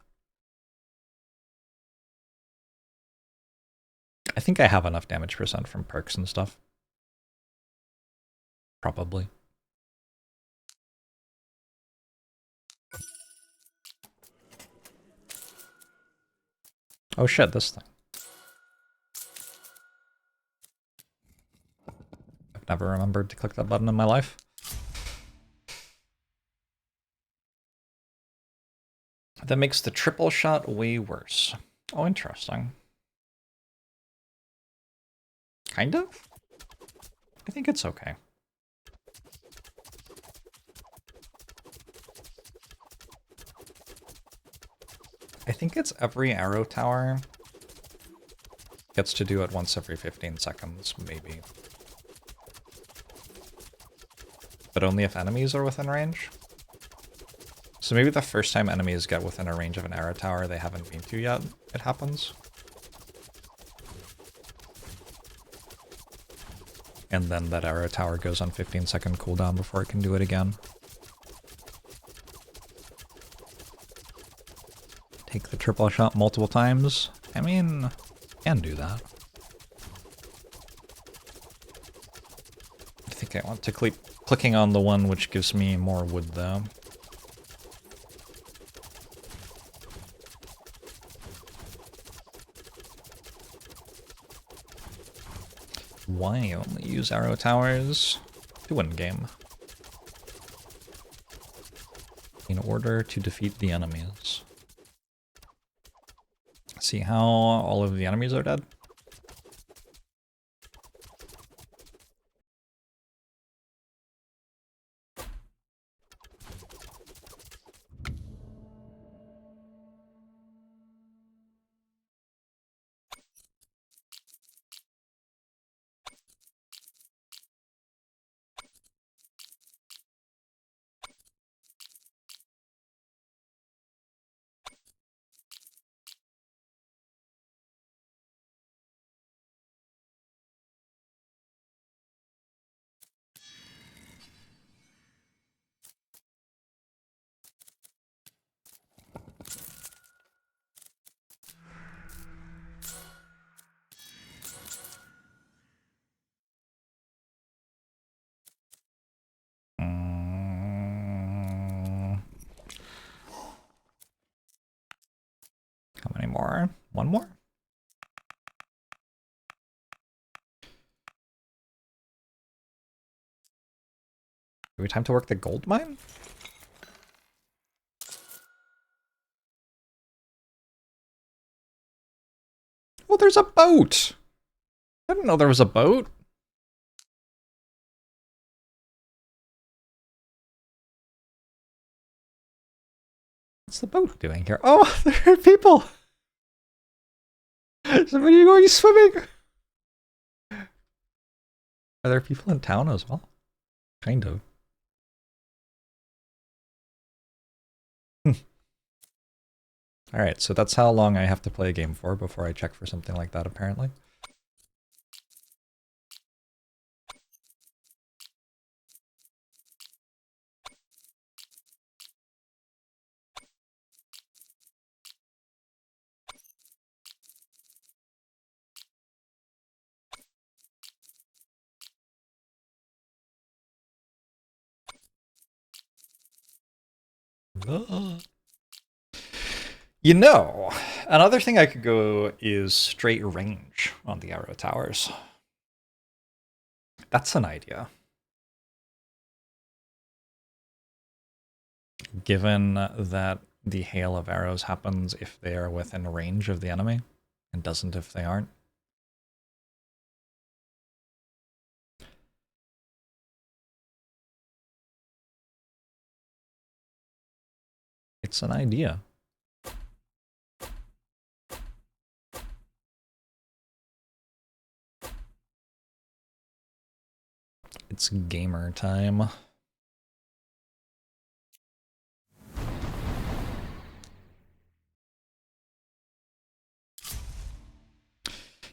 I think I have enough damage percent from perks and stuff. Probably. Oh shit, this thing. I've never remembered to click that button in my life. That makes the triple shot way worse. Oh, interesting. Kind of? I think it's okay. I think it's every arrow tower gets to do it once every 15 seconds, maybe. But only if enemies are within range? So maybe the first time enemies get within a range of an arrow tower they haven't been to yet, it happens. And then that arrow tower goes on 15-second cooldown before it can do it again. Take the triple shot multiple times. I mean, can do that. I think I want to keep clicking on the one which gives me more wood though. Why only use arrow towers? To win game. In order to defeat the enemies. See how all of the enemies are dead? How many more? One more? Do we have time to work the gold mine? Oh, there's a boat! I didn't know there was a boat. What's the boat doing here? Oh, there are people! Somebody going swimming! Are there people in town as well? Kind of. Alright, so that's how long I have to play a game for before I check for something like that, apparently. You know, another thing I could go is straight range on the arrow towers. That's an idea. Given that the hail of arrows happens if they are within range of the enemy, and doesn't if they aren't. It's an idea. It's gamer time.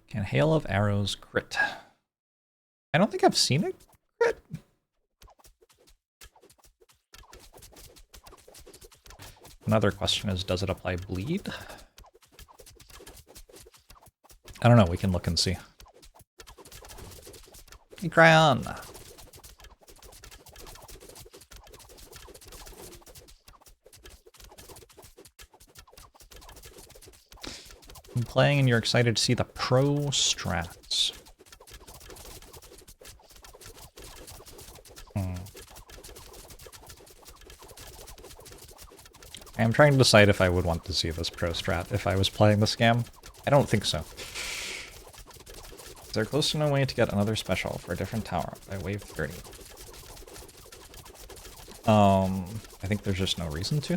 Can hail of arrows crit? I don't think I've seen it crit. Another question is, does it apply bleed? I don't know, we can look and see. Hey, Cryon! I'm playing and you're excited to see the pro strats. I'm trying to decide if I would want to see this pro strat if I was playing the scam. I don't think so. They're close to no way to get another special for a different tower by wave 30. I think there's just no reason to.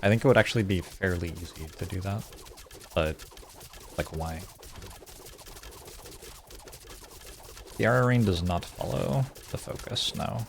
I think it would actually be fairly easy to do that, but like why? The arrow rain does not follow the focus, no.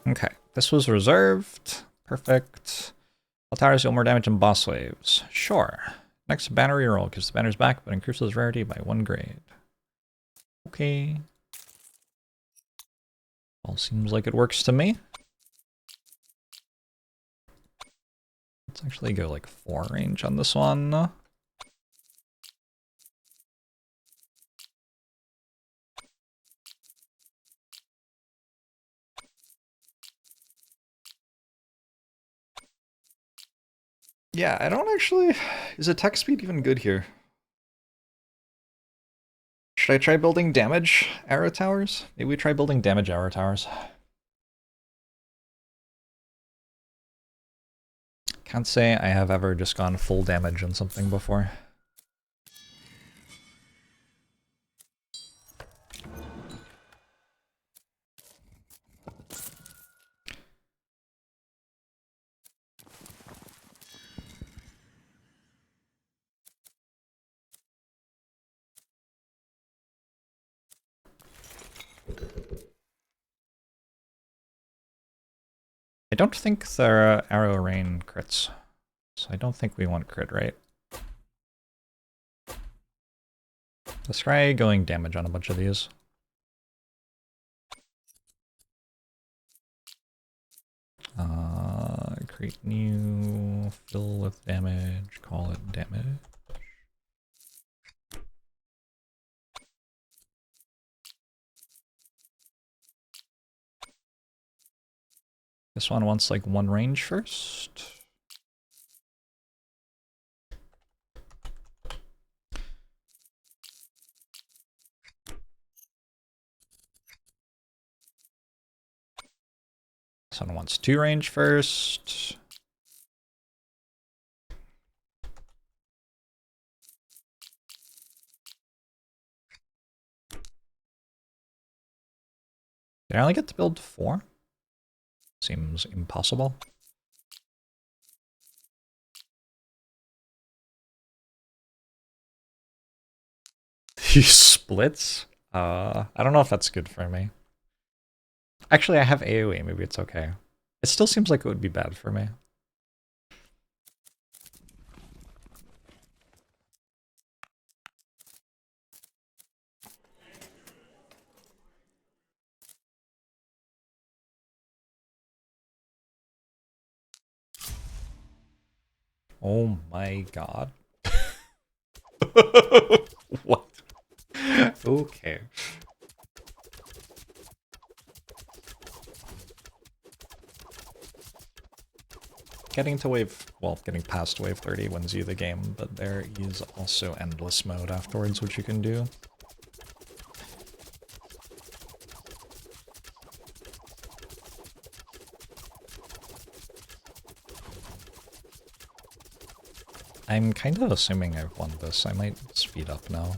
Okay, this was reserved. Perfect. All towers deal more damage in boss waves. Sure. Next banner reroll gives the banners back, but increases rarity by 1 grade. Okay. All seems like it works to me. Let's actually go like 4 range on this one. Yeah, I don't actually... Is attack speed even good here? Should I try building damage arrow towers? Maybe we try building damage arrow towers. Can't say I have ever just gone full damage on something before. I don't think there are arrow rain crits, so I don't think we want crit, right? Let's try going damage on a bunch of these. Create new, fill with damage, call it damage. This one wants like one range first. This one wants two range first. Did I only get to build 4? Seems impossible. He splits? I don't know if that's good for me. Actually, I have AoE, maybe it's okay. It still seems like it would be bad for me. Oh my god. What? Okay. Getting to getting past wave 30 wins you the game, but there is also endless mode afterwards, which you can do. I'm kind of assuming I've won this. I might speed up now.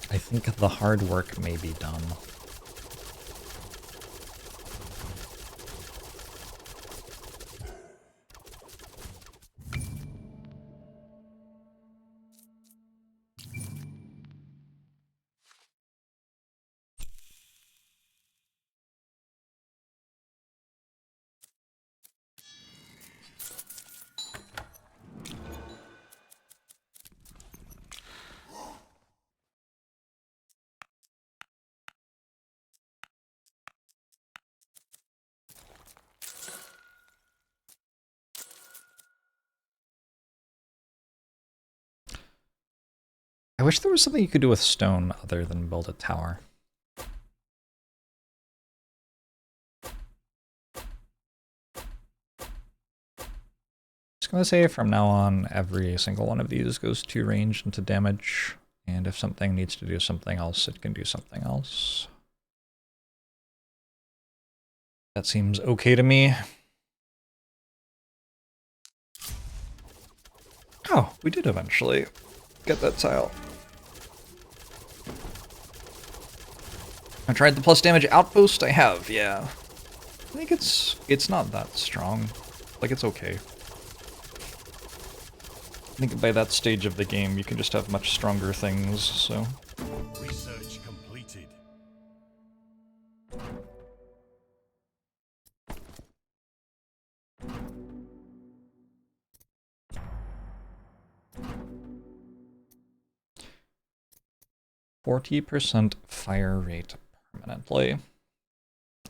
I think the hard work may be done. I wish there was something you could do with stone other than build a tower. Just gonna say from now on, every single one of these goes to range into damage, and if something needs to do something else, it can do something else. That seems okay to me. Oh, we did eventually get that tile. I tried the plus damage outpost. I have, yeah. I think it's not that strong. Like, it's okay. I think by that stage of the game, you can just have much stronger things, so. Research completed. %40 fire rate permanently.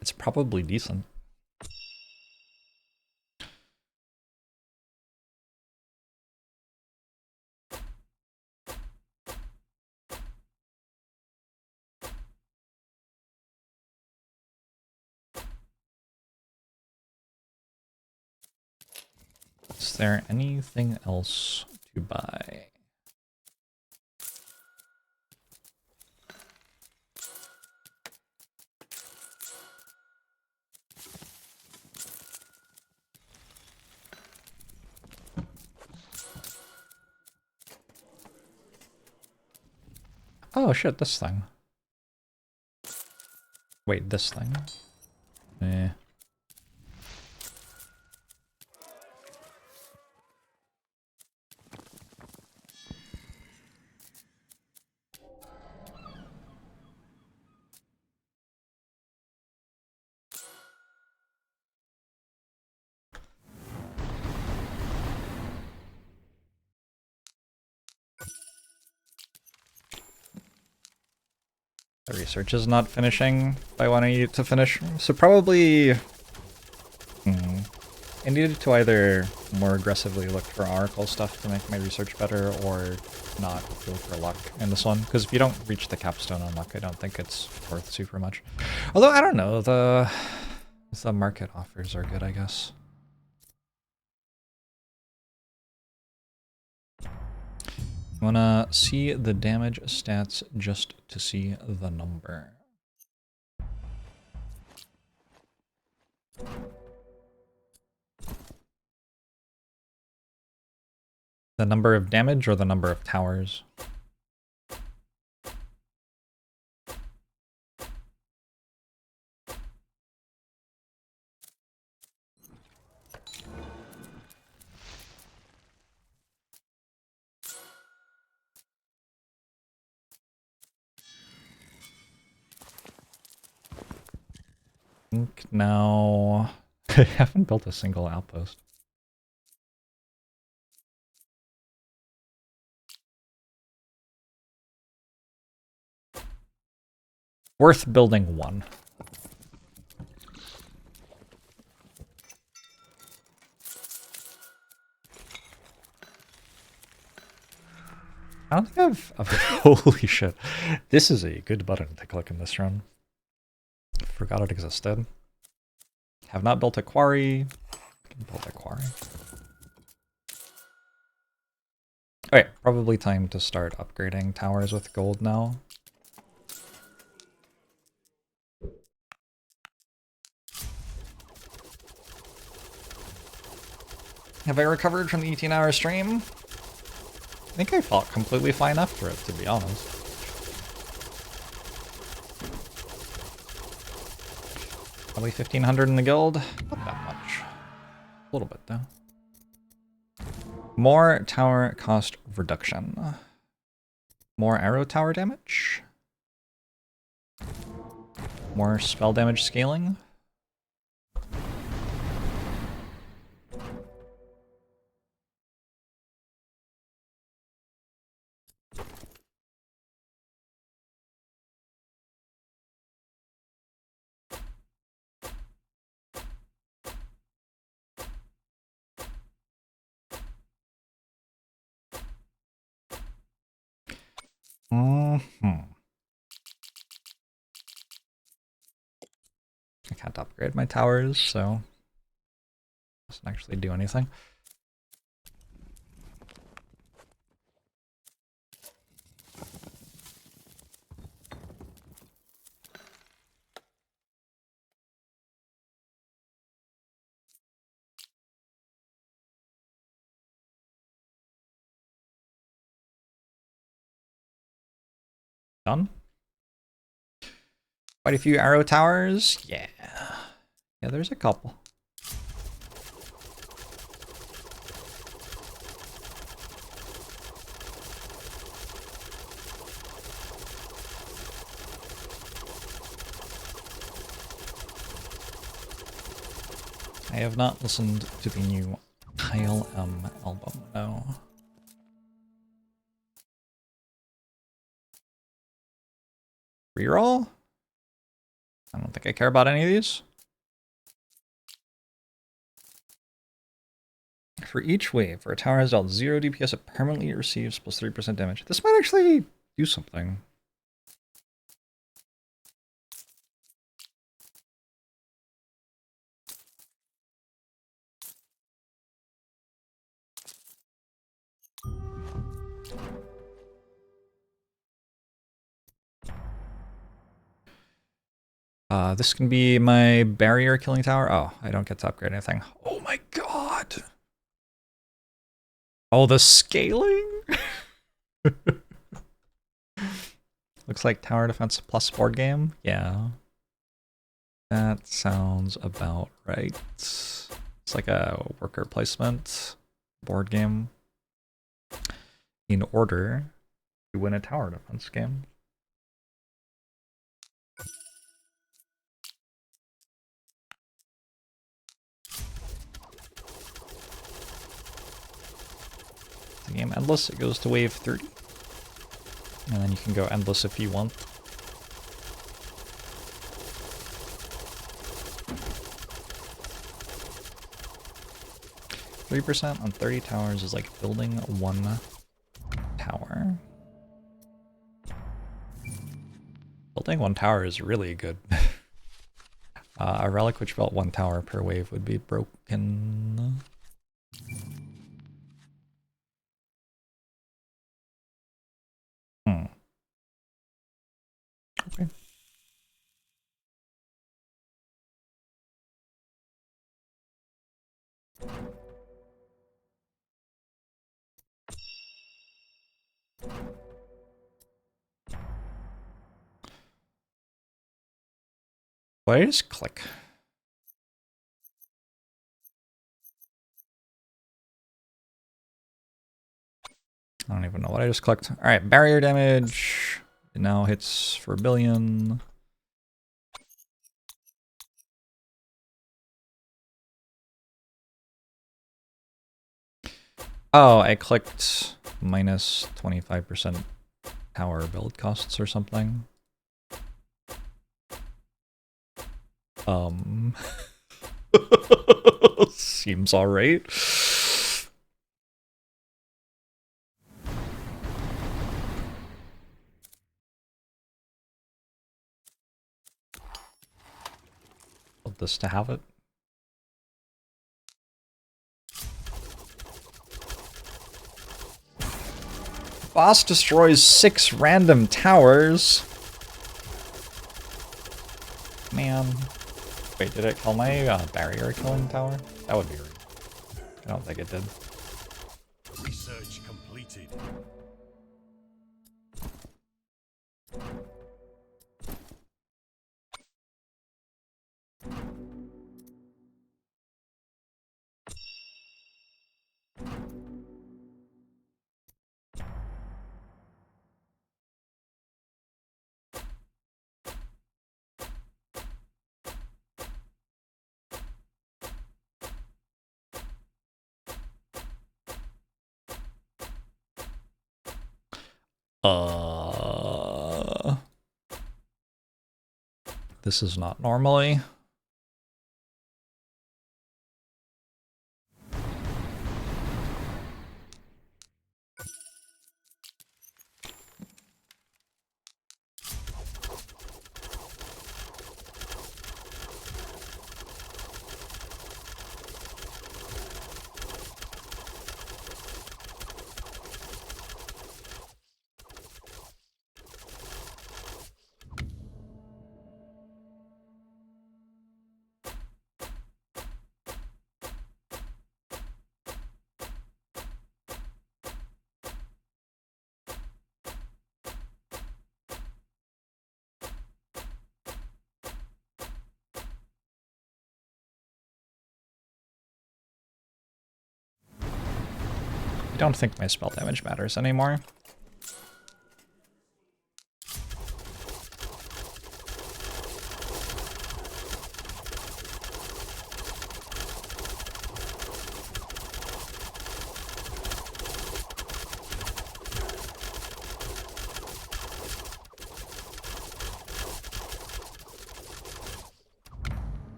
It's probably decent. Is there anything else to buy? Oh shit, this thing. Wait, this thing? Eh. The research is not finishing by wanting you to finish, so probably... I needed to either more aggressively look for oracle stuff to make my research better, or not go for luck in this one. Because if you don't reach the capstone on luck, I don't think it's worth super much. Although, I don't know, the market offers are good, I guess. You wanna see the damage stats just to see the number. The number of damage or the number of towers? I think now I haven't built a single outpost. Worth building one. I don't think I've holy shit. This is a good button to click in this run. Forgot it existed. Have not built a quarry. Can build a quarry. Okay, probably time to start upgrading towers with gold now. Have I recovered from the 18-hour stream? I think I fought completely fine after it, to be honest. Probably 1,500 in the guild. Not that much. A little bit, though. More tower cost reduction. More arrow tower damage. More spell damage scaling. I can't upgrade my towers, so it doesn't actually do anything. Done. Quite a few arrow towers. Yeah. Yeah, there's a couple. I have not listened to the new Kyle M album, no. Reroll? I don't think I care about any of these. For each wave, where a tower has dealt 0 DPS, it permanently receives plus 3% damage. This might actually do something. This can be my barrier killing tower. Oh, I don't get to upgrade anything. Oh my god! Oh, the scaling? Looks like tower defense plus board game. Yeah. That sounds about right. It's like a worker placement board game in order to win a tower defense game. The game endless, it goes to wave 30. And then you can go endless if you want. 3% on 30 towers is like building one tower. Building one tower is really good. A relic which built one tower per wave would be broken. Okay. Why did I just click? I don't even know what I just clicked. Alright, barrier damage. It now hits for 1 billion. Oh, I clicked minus 25% tower build costs or something. Seems alright. Build this to have it. Boss destroys 6 random towers. Man. Wait, did it kill my barrier killing tower? That would be rude. I don't think it did. Research completed. This is not normally. I don't think my spell damage matters anymore.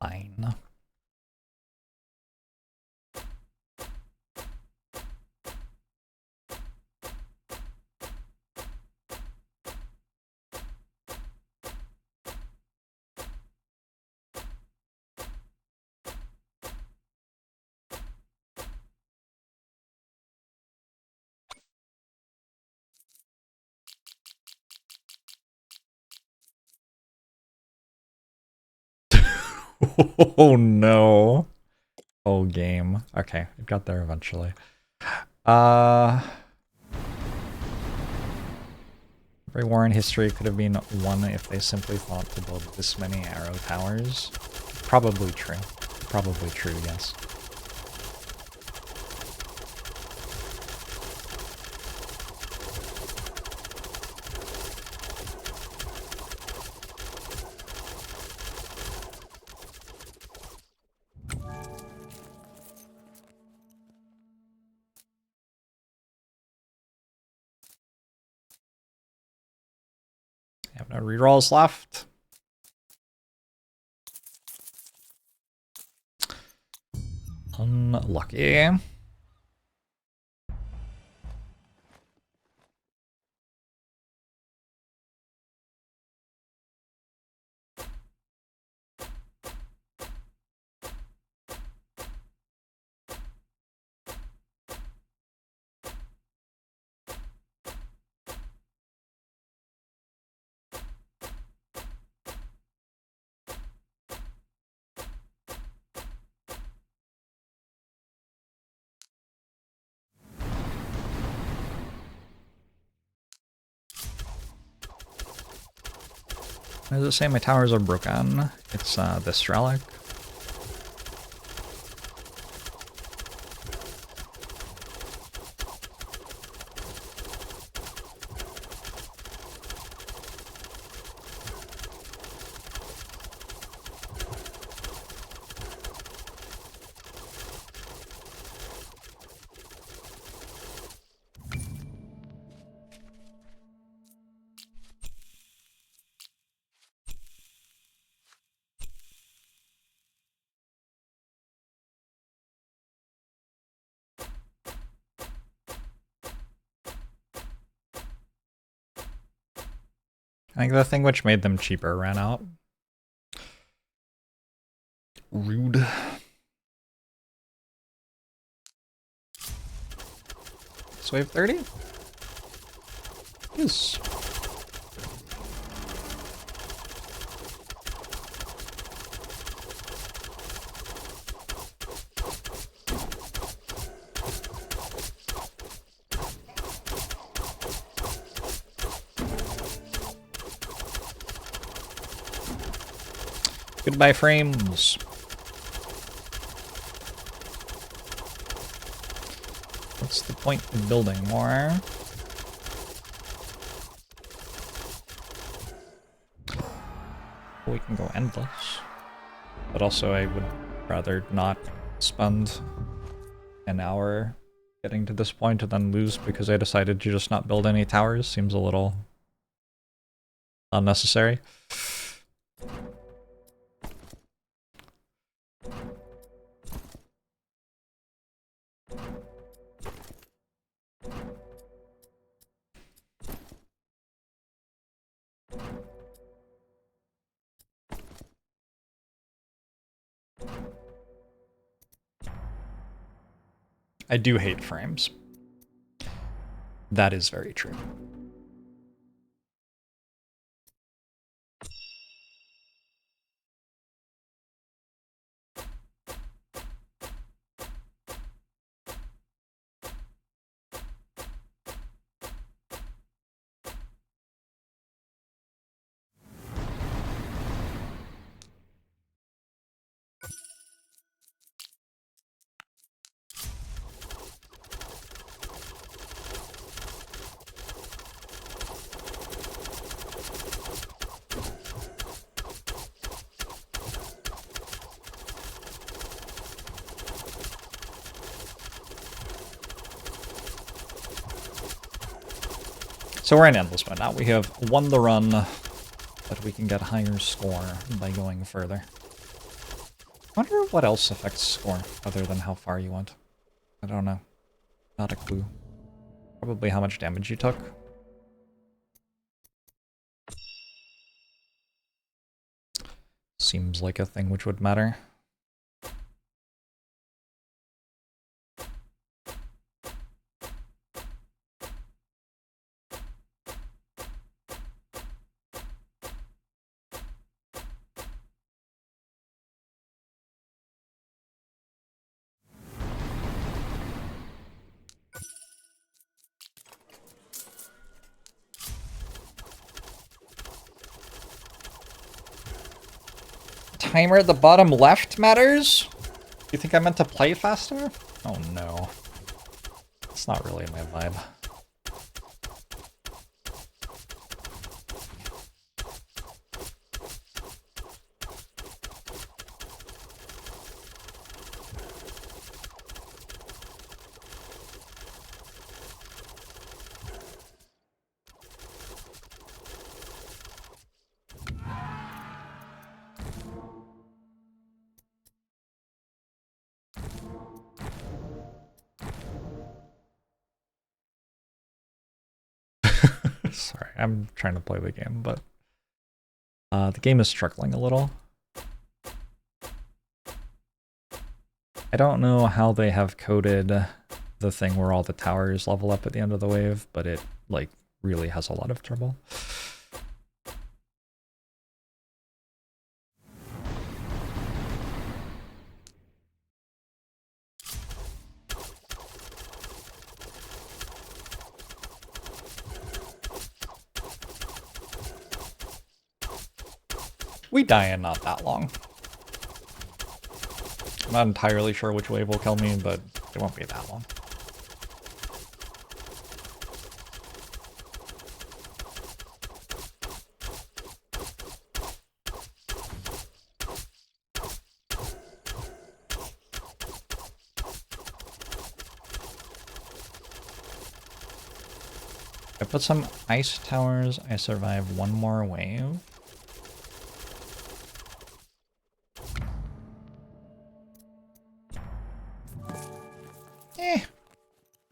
Fine. Oh no. Oh game. Okay, it got there eventually. Every war in history could have been won if they simply thought to build this many arrow towers. Probably true. Probably true, yes. I have no rerolls left. Unlucky. Why does it say my towers are broken? It's this relic. I think the thing which made them cheaper ran out. Rude. So we have 30? Yes. Goodbye, frames. What's the point in building more? We can go endless. But also I would rather not spend an hour getting to this point and then lose because I decided to just not build any towers. Seems a little unnecessary. I do hate frames. That is very true. So we're in endless mode now. We have won the run, but we can get a higher score by going further. I wonder what else affects score other than how far you went. I don't know. Not a clue. Probably how much damage you took. Seems like a thing which would matter. Timer at the bottom left matters? You think I meant to play faster? Oh no. It's not really my vibe. Sorry, I'm trying to play the game, but the game is struggling a little. I don't know how they have coded the thing where all the towers level up at the end of the wave, but it like really has a lot of trouble. We die in not that long. I'm not entirely sure which wave will kill me, but it won't be that long. I put some ice towers, I survive one more wave.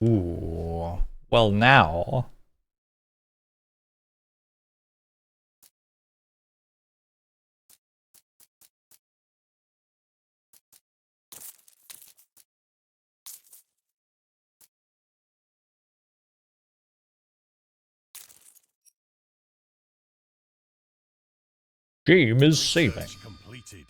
Ooh. Well, now. Game is saving. Research completed.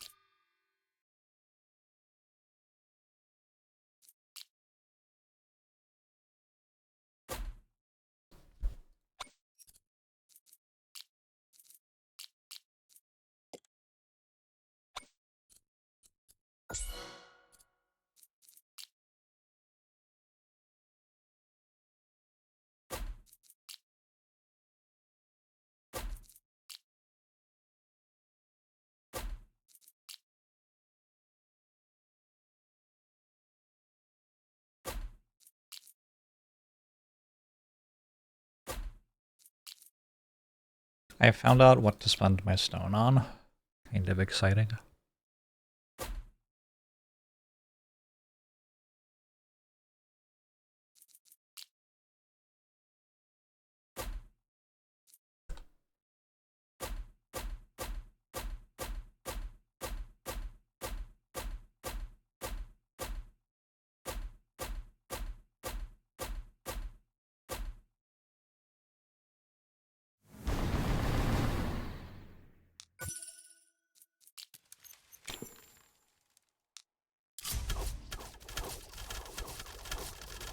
I found out what to spend my stone on. Kind of exciting.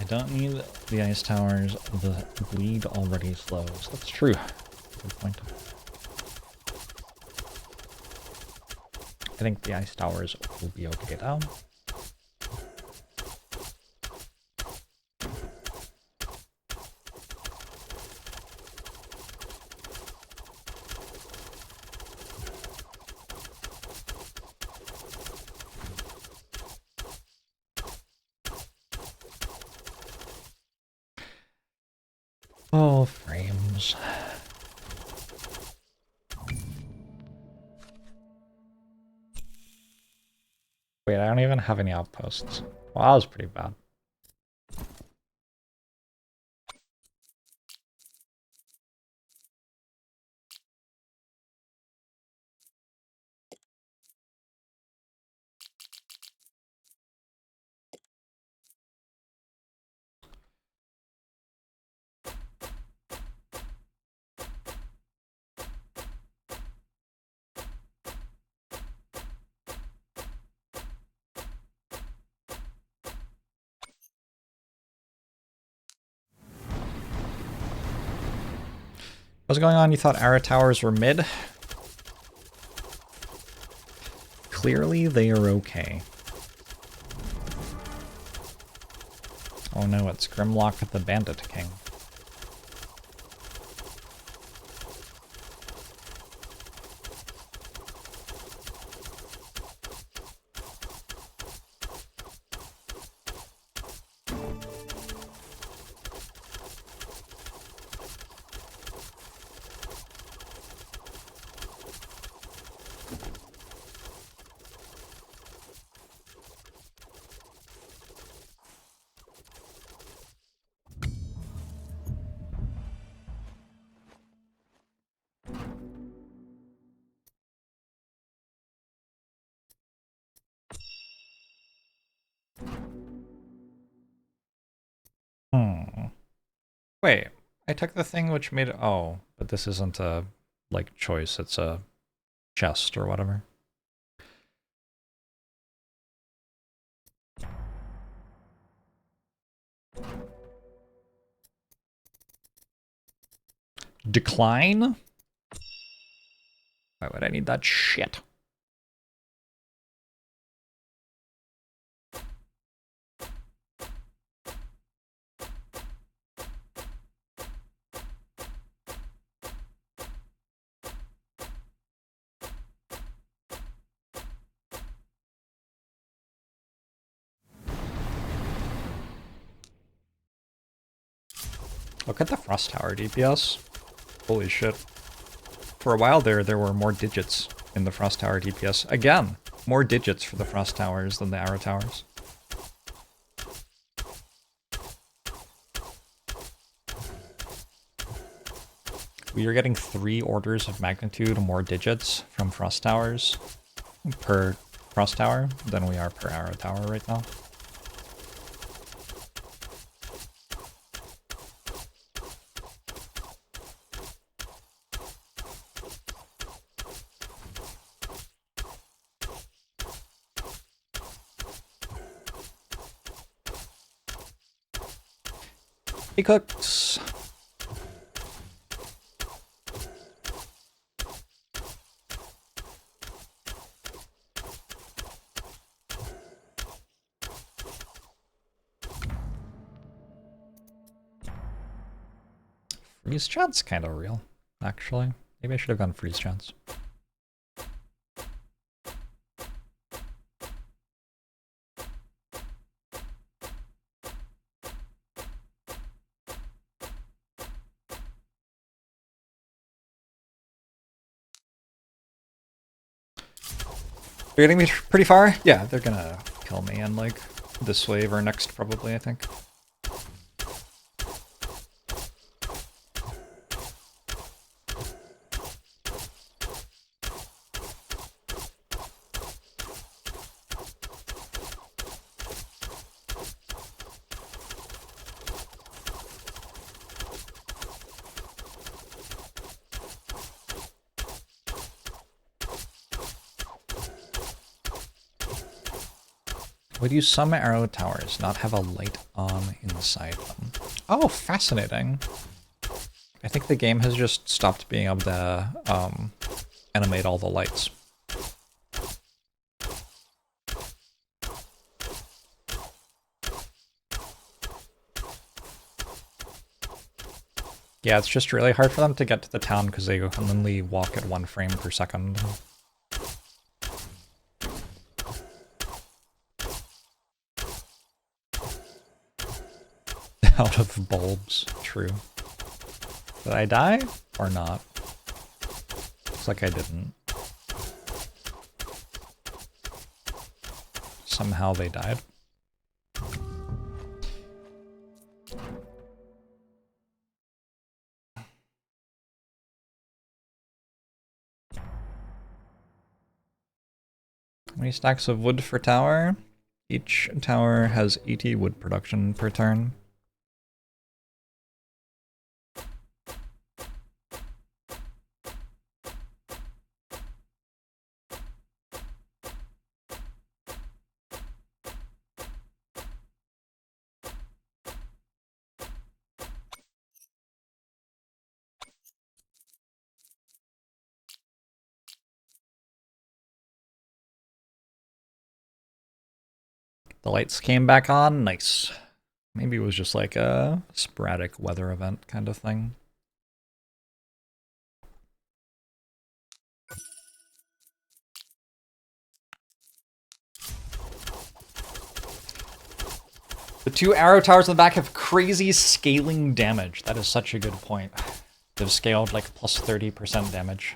I don't need the ice towers, the bleed already slows. That's true. Good point. I think the ice towers will be okay though. Oh, frames. Wait, I don't even have any outposts. Well, that was pretty bad. What's going on? You thought Ara towers were mid? Clearly they are okay. Oh no, it's Grimlock the Bandit King. Wait, I took the thing which made it... Oh, but this isn't a, like, choice. It's a chest or whatever. Decline? Why would I need that shit? Look at the Frost Tower DPS. Holy shit. For a while there were more digits in the Frost Tower DPS. Again, more digits for the Frost Towers than the Arrow Towers. We are getting 3 orders of magnitude more digits from Frost Towers per Frost Tower than we are per Arrow Tower right now. Hey, cooks. Freeze chat's kind of real, actually. Maybe I should have gone freeze chats. They're getting me pretty far? Yeah, they're gonna kill me in, like, this wave or next, probably, I think. Would you some arrow towers not have a light on inside them? Oh, fascinating. I think the game has just stopped being able to animate all the lights. Yeah, it's just really hard for them to get to the town because they only walk at 1 frame per second. Out of bulbs, true. Did I die? Or not? Looks like I didn't. Somehow they died. How many stacks of wood for tower? Each tower has 80 wood production per turn. The lights came back on, nice. Maybe it was just like a sporadic weather event kind of thing. The 2 arrow towers in the back have crazy scaling damage. That is such a good point. They've scaled like plus 30% damage.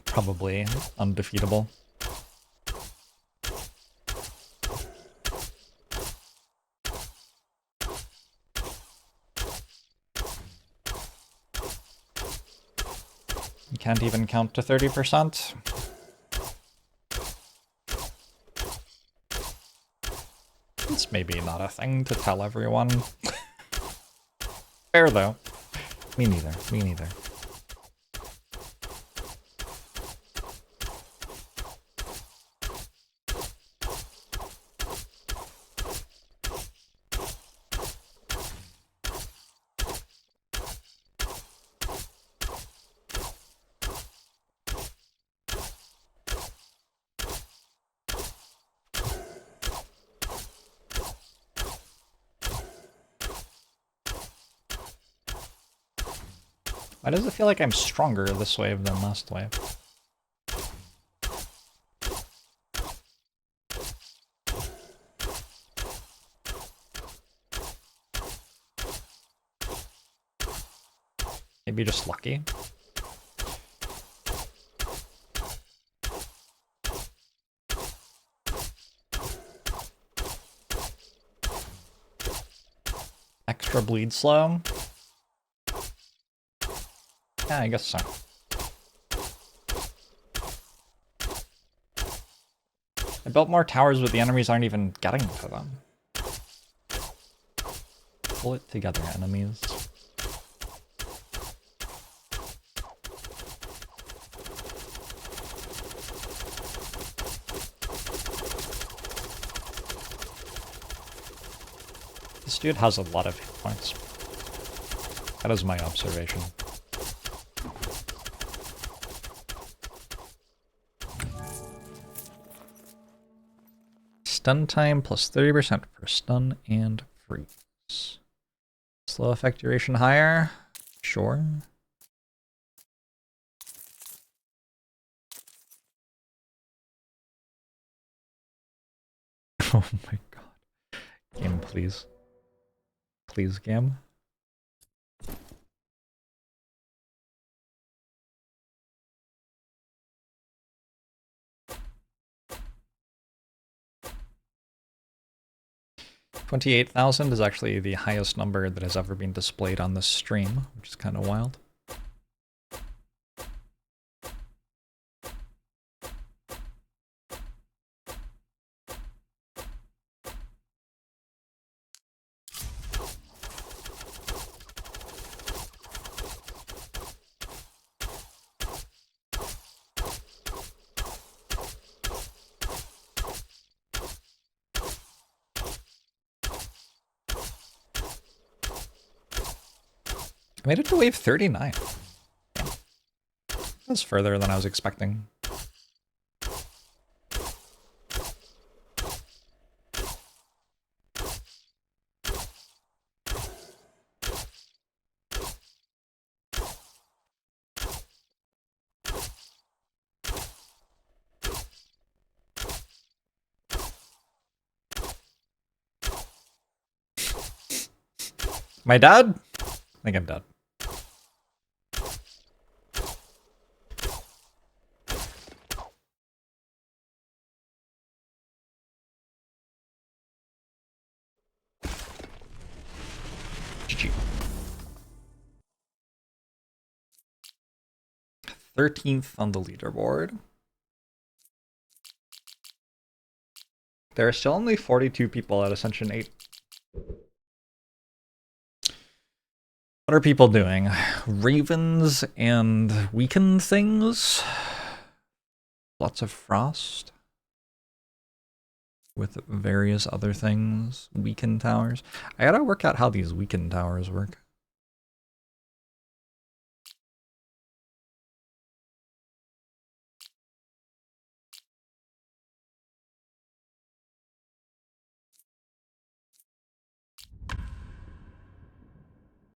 Probably undefeatable. You can't even count to 30%. It's maybe not a thing to tell everyone. Fair though. Me neither. Me neither. Why does it feel like I'm stronger this wave than last wave? Maybe just lucky. Extra bleed slow. Yeah, I guess so. I built more towers, but the enemies aren't even getting to them. Pull it together, enemies. This dude has a lot of hit points. That is my observation. Stun time plus 30% for stun and freeze. Slow effect duration higher? Sure. Oh my god. Game, please. Please, game. $28,000 is actually the highest number that has ever been displayed on this stream, which is kind of wild. I made it to wave 39. That's further than I was expecting. Am I dead? I think I'm dead. GG. 13th on the leaderboard. There are still only 42 people at Ascension 8. What are people doing? Ravens and weakened things? Lots of frost? With various other things. Weakened towers. I gotta work out how these weakened towers work.